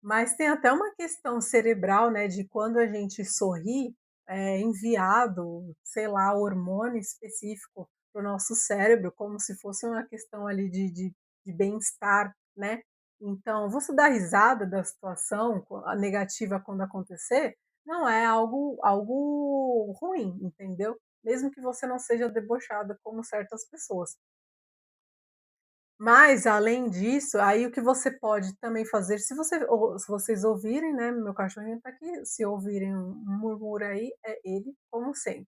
Mas tem até uma questão cerebral, né, de quando a gente sorri, é enviado, sei lá, hormônio específico para o nosso cérebro, como se fosse uma questão ali de bem-estar, né. Então, você dar risada da situação, a negativa quando acontecer, não é algo ruim, entendeu. Mesmo que você não seja debochada como certas pessoas. Mas além disso, aí o que você pode também fazer, se vocês ouvirem, né, meu cachorrinho está aqui, se ouvirem um murmúrio aí, é ele, como sempre.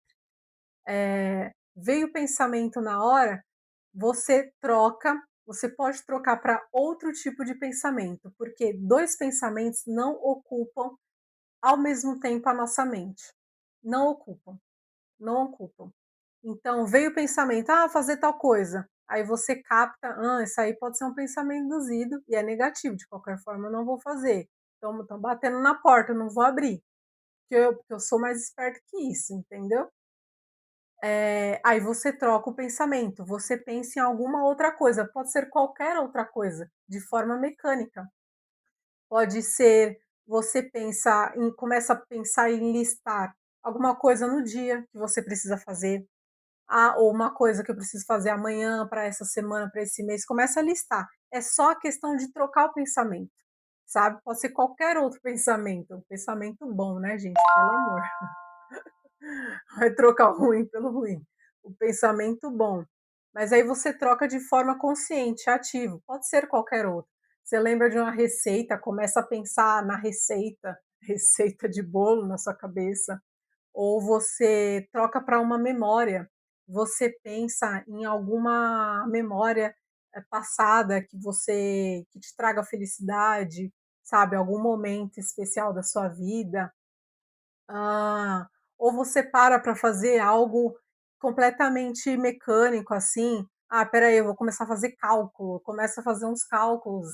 Veio o pensamento na hora, você pode trocar para outro tipo de pensamento, porque 2 pensamentos não ocupam ao mesmo tempo a nossa mente. Não ocupam, não ocupam. Então veio o pensamento: "Ah, fazer tal coisa", aí você capta: isso aí pode ser um pensamento induzido e é negativo, de qualquer forma eu não vou fazer. Estão batendo na porta, eu não vou abrir, porque eu sou mais esperto que isso", entendeu? Aí você troca o pensamento, você pensa em alguma outra coisa, pode ser qualquer outra coisa, de forma mecânica. Pode ser você começa a pensar em listar alguma coisa no dia que você precisa fazer. Ah, ou uma coisa que eu preciso fazer amanhã, para essa semana, para esse mês, começa a listar. É só a questão de trocar o pensamento, sabe. Pode ser qualquer outro pensamento, um pensamento bom, né, gente, pelo amor. Vai trocar o ruim pelo ruim. O pensamento bom. Mas aí você troca de forma consciente, ativo, pode ser qualquer outro. Você lembra de uma receita, começa a pensar na receita, receita de bolo na sua cabeça, ou você troca para uma memória, você pensa em alguma memória, passada que te traga felicidade, sabe, algum momento especial da sua vida. Ah, ou você para fazer algo completamente mecânico, assim, "Ah, espera aí, eu vou começar a fazer cálculo", começa a fazer uns cálculos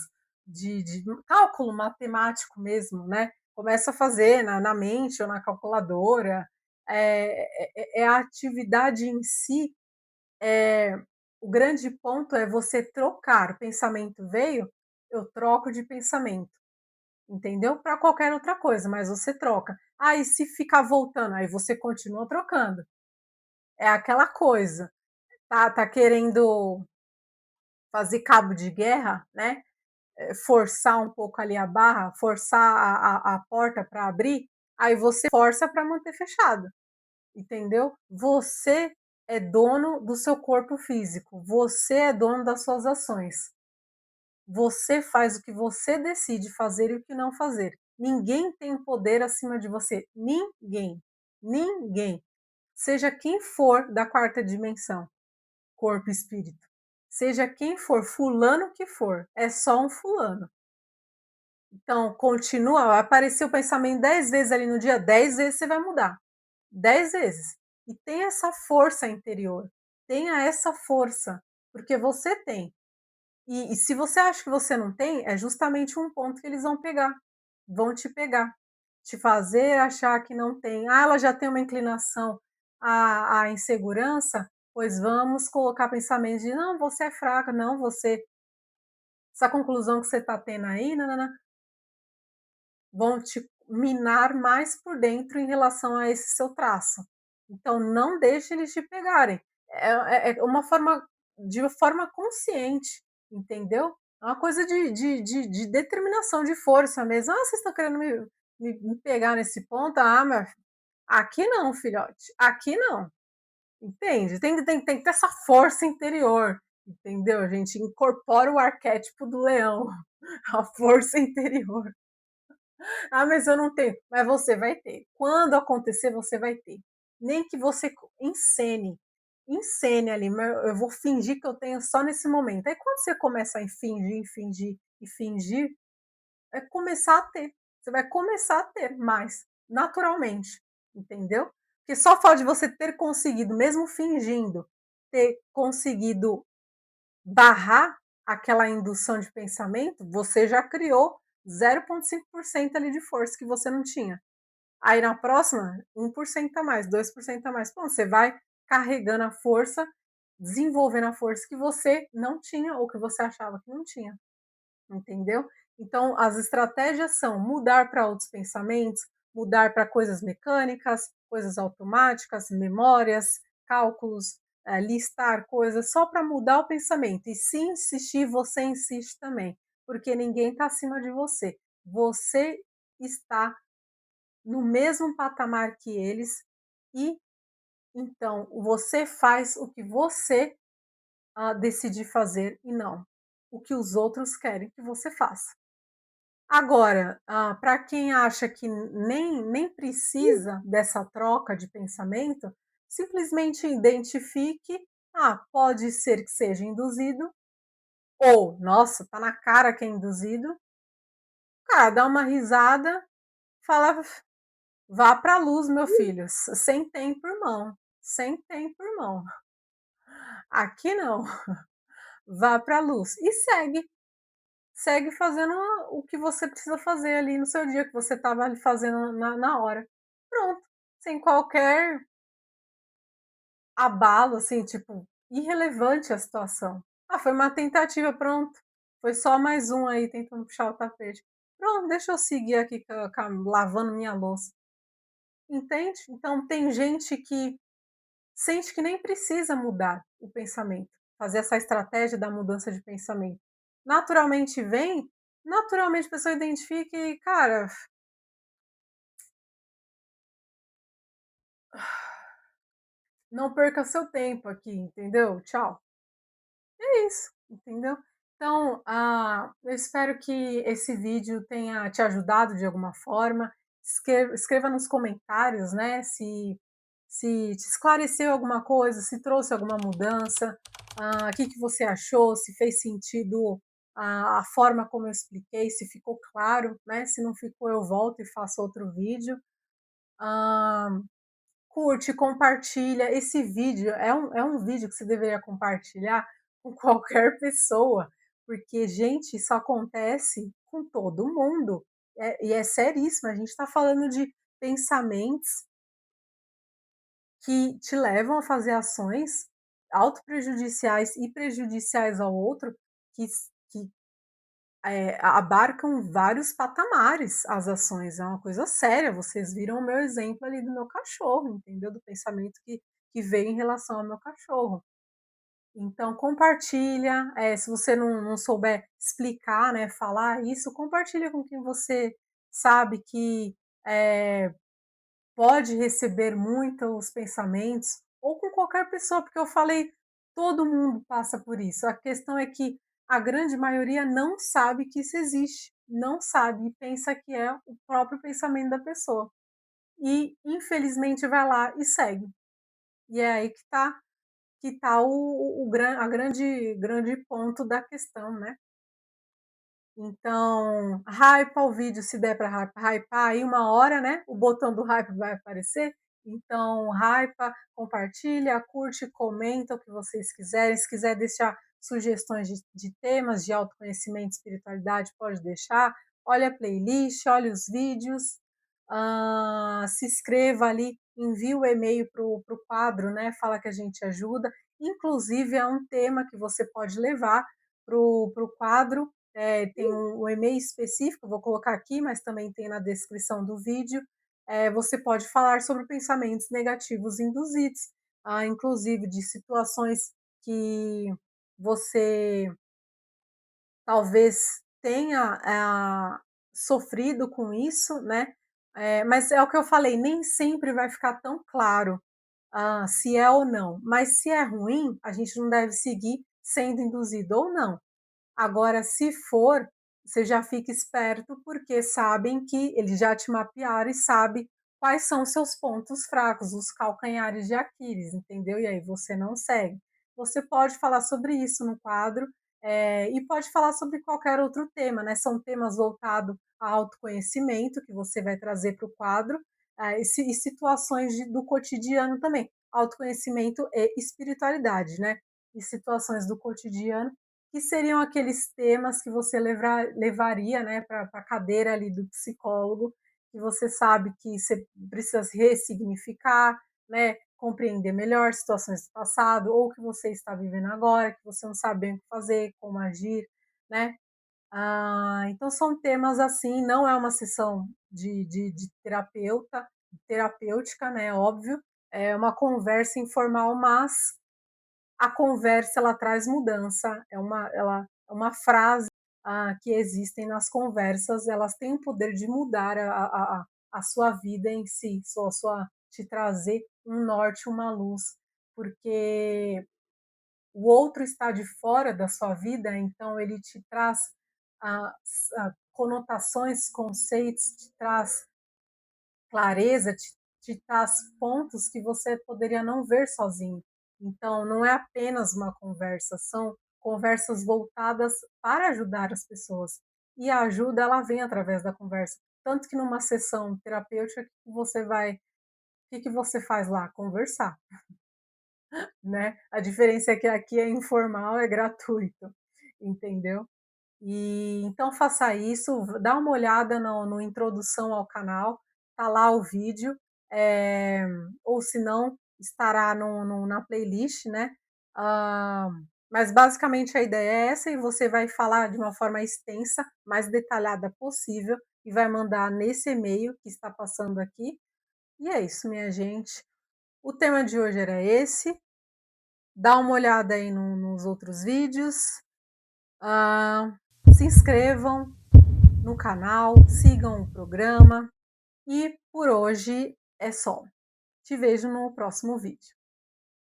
de cálculo matemático mesmo, né, começa a fazer na mente ou na calculadora, a atividade em si, o grande ponto é você trocar, o pensamento veio, eu troco de pensamento. Entendeu? Para qualquer outra coisa, mas você troca. Ah, e se ficar voltando? Aí você continua trocando. É aquela coisa, tá querendo fazer cabo de guerra, né, forçar um pouco ali a barra, forçar a porta para abrir, aí você força para manter fechado, entendeu? Você é dono do seu corpo físico, você é dono das suas ações. Você faz o que você decide fazer e o que não fazer. Ninguém tem poder acima de você. Ninguém. Ninguém. Seja quem for da quarta dimensão, corpo e espírito. Seja quem for, fulano que for, é só um fulano. Então, continua, vai aparecer o pensamento 10 vezes ali no dia, 10 vezes você vai mudar. 10 vezes. E tenha essa força interior. Tenha essa força, porque você tem. E se você acha que você não tem, é justamente um ponto que eles vão te pegar, te fazer achar que não tem. Ah, ela já tem uma inclinação à insegurança, pois vamos colocar pensamentos de não, você é fraca, não, você. Essa conclusão que você está tendo aí, nanana, vão te minar mais por dentro em relação a esse seu traço. Então, não deixe eles te pegarem. É uma forma de forma consciente, entendeu? É uma coisa de determinação, de força mesmo. Ah, vocês estão querendo me pegar nesse ponto? Ah, aqui não, filhote, aqui não. Entende? Tem que ter essa força interior, entendeu? A gente incorpora o arquétipo do leão, a força interior. Ah, mas eu não tenho. Mas você vai ter. Quando acontecer, você vai ter. Nem que você encene. Encene ali, mas eu vou fingir que eu tenho só nesse momento. Aí quando você começa a fingir, fingir e fingir, é começar a ter. Você vai começar a ter mais, naturalmente. Entendeu? Porque só o fato de você ter conseguido, mesmo fingindo, ter conseguido barrar aquela indução de pensamento, você já criou 0,5% ali de força que você não tinha. Aí na próxima, 1% a mais, 2% a mais. Bom, você vai carregando a força, desenvolvendo a força que você não tinha ou que você achava que não tinha. Entendeu? Então, as estratégias são mudar para outros pensamentos, mudar para coisas mecânicas, coisas automáticas, memórias, cálculos, listar coisas, só para mudar o pensamento. E se insistir, você insiste também, porque ninguém está acima de você. Você está no mesmo patamar que eles e então você faz o que você decidir fazer e não o que os outros querem que você faça. Agora, para quem acha que nem precisa dessa troca de pensamento, simplesmente identifique, pode ser que seja induzido, ou, nossa, tá na cara que é induzido. Cara, dá uma risada, fala: "Vá para a luz, meu filho, sem tempo, irmão, sem tempo, irmão. Aqui não, vá para a luz", e segue fazendo o que você precisa fazer ali no seu dia, que você estava ali fazendo na hora. Pronto, sem qualquer abalo, assim, tipo, irrelevante a situação. Ah, foi uma tentativa, pronto. Foi só mais um aí tentando puxar o tapete. Pronto, deixa eu seguir aqui lavando minha louça. Entende? Então tem gente que sente que nem precisa mudar o pensamento, fazer essa estratégia da mudança de pensamento. Naturalmente vem, naturalmente a pessoa identifica e, cara, não perca seu tempo aqui, entendeu? Tchau. É isso, entendeu? Então, eu espero que esse vídeo tenha te ajudado de alguma forma. Escreva nos comentários, né, se te esclareceu alguma coisa, se trouxe alguma mudança, o que que você achou, se fez sentido a forma como eu expliquei, se ficou claro, né? Se não ficou, eu volto e faço outro vídeo. Ah, curte, compartilha. Esse vídeo é um vídeo que você deveria compartilhar com qualquer pessoa, porque, gente, isso acontece com todo mundo. E é seríssimo. A gente está falando de pensamentos que te levam a fazer ações autoprejudiciais e prejudiciais ao outro, que abarcam vários patamares as ações, é uma coisa séria. Vocês viram o meu exemplo ali do meu cachorro, entendeu? Do pensamento que veio em relação ao meu cachorro. Então compartilha, se você não souber explicar, né, falar isso, compartilha com quem você sabe que, eh, pode receber muitos pensamentos, ou com qualquer pessoa, porque eu falei, todo mundo passa por isso. A questão é que a grande maioria não sabe que isso existe, não sabe e pensa que é o próprio pensamento da pessoa. E, infelizmente, vai lá e segue. E é aí que tá a grande ponto da questão, né. Então, hypa o vídeo se der para hypar aí uma hora, né, o botão do hype vai aparecer, então hypa, compartilha, curte, comenta o que vocês quiserem, se quiser deixar sugestões de temas de autoconhecimento, espiritualidade, pode deixar, olha a playlist, olha os vídeos, se inscreva ali, envia o e-mail para o quadro, né, fala que a gente ajuda, inclusive é um tema que você pode levar para o quadro, tem um e-mail específico, vou colocar aqui, mas também tem na descrição do vídeo. Você pode falar sobre pensamentos negativos induzidos, inclusive de situações que você talvez tenha sofrido com isso, né? Mas é o que eu falei, nem sempre vai ficar tão claro se é ou não. Mas se é ruim, a gente não deve seguir sendo induzido ou não. Agora, se for, você já fica esperto, porque sabem que eles já te mapearam e sabe quais são os seus pontos fracos, os calcanhares de Aquiles, entendeu? E aí você não segue. Você pode falar sobre isso no quadro, e pode falar sobre qualquer outro tema, né? São temas voltados a autoconhecimento que você vai trazer para o quadro, e situações do cotidiano também. Autoconhecimento e espiritualidade, né? E situações do cotidiano que seriam aqueles temas que você levaria, né, para a cadeira ali do psicólogo, que você sabe que você precisa se ressignificar, né, compreender melhor situações do passado ou que você está vivendo agora, que você não sabe bem o que fazer, como agir, né. Então são temas assim, não é uma sessão de terapêutica, né, óbvio, é uma conversa informal, mas a conversa ela traz mudança, é uma frase, que existem nas conversas, elas têm o poder de mudar a sua vida em si, te trazer um norte, uma luz, porque o outro está de fora da sua vida, então ele te traz, conotações, conceitos, te traz clareza, te traz pontos que você poderia não ver sozinho. Então, não é apenas uma conversa, são conversas voltadas para ajudar as pessoas. E a ajuda, ela vem através da conversa. Tanto que numa sessão terapêutica, que você faz lá? Conversar, né? A diferença é que aqui é informal, é gratuito, entendeu? E então faça isso, dá uma olhada no introdução ao canal, tá lá o vídeo, ou se não, estará na playlist, né. Hã, mas basicamente a ideia é essa e você vai falar de uma forma extensa, mais detalhada possível, e vai mandar nesse e-mail que está passando aqui. E é isso, minha gente. O tema de hoje era esse, dá uma olhada aí nos outros vídeos, hã, se inscrevam no canal, sigam o programa e por hoje é só. Te vejo no próximo vídeo.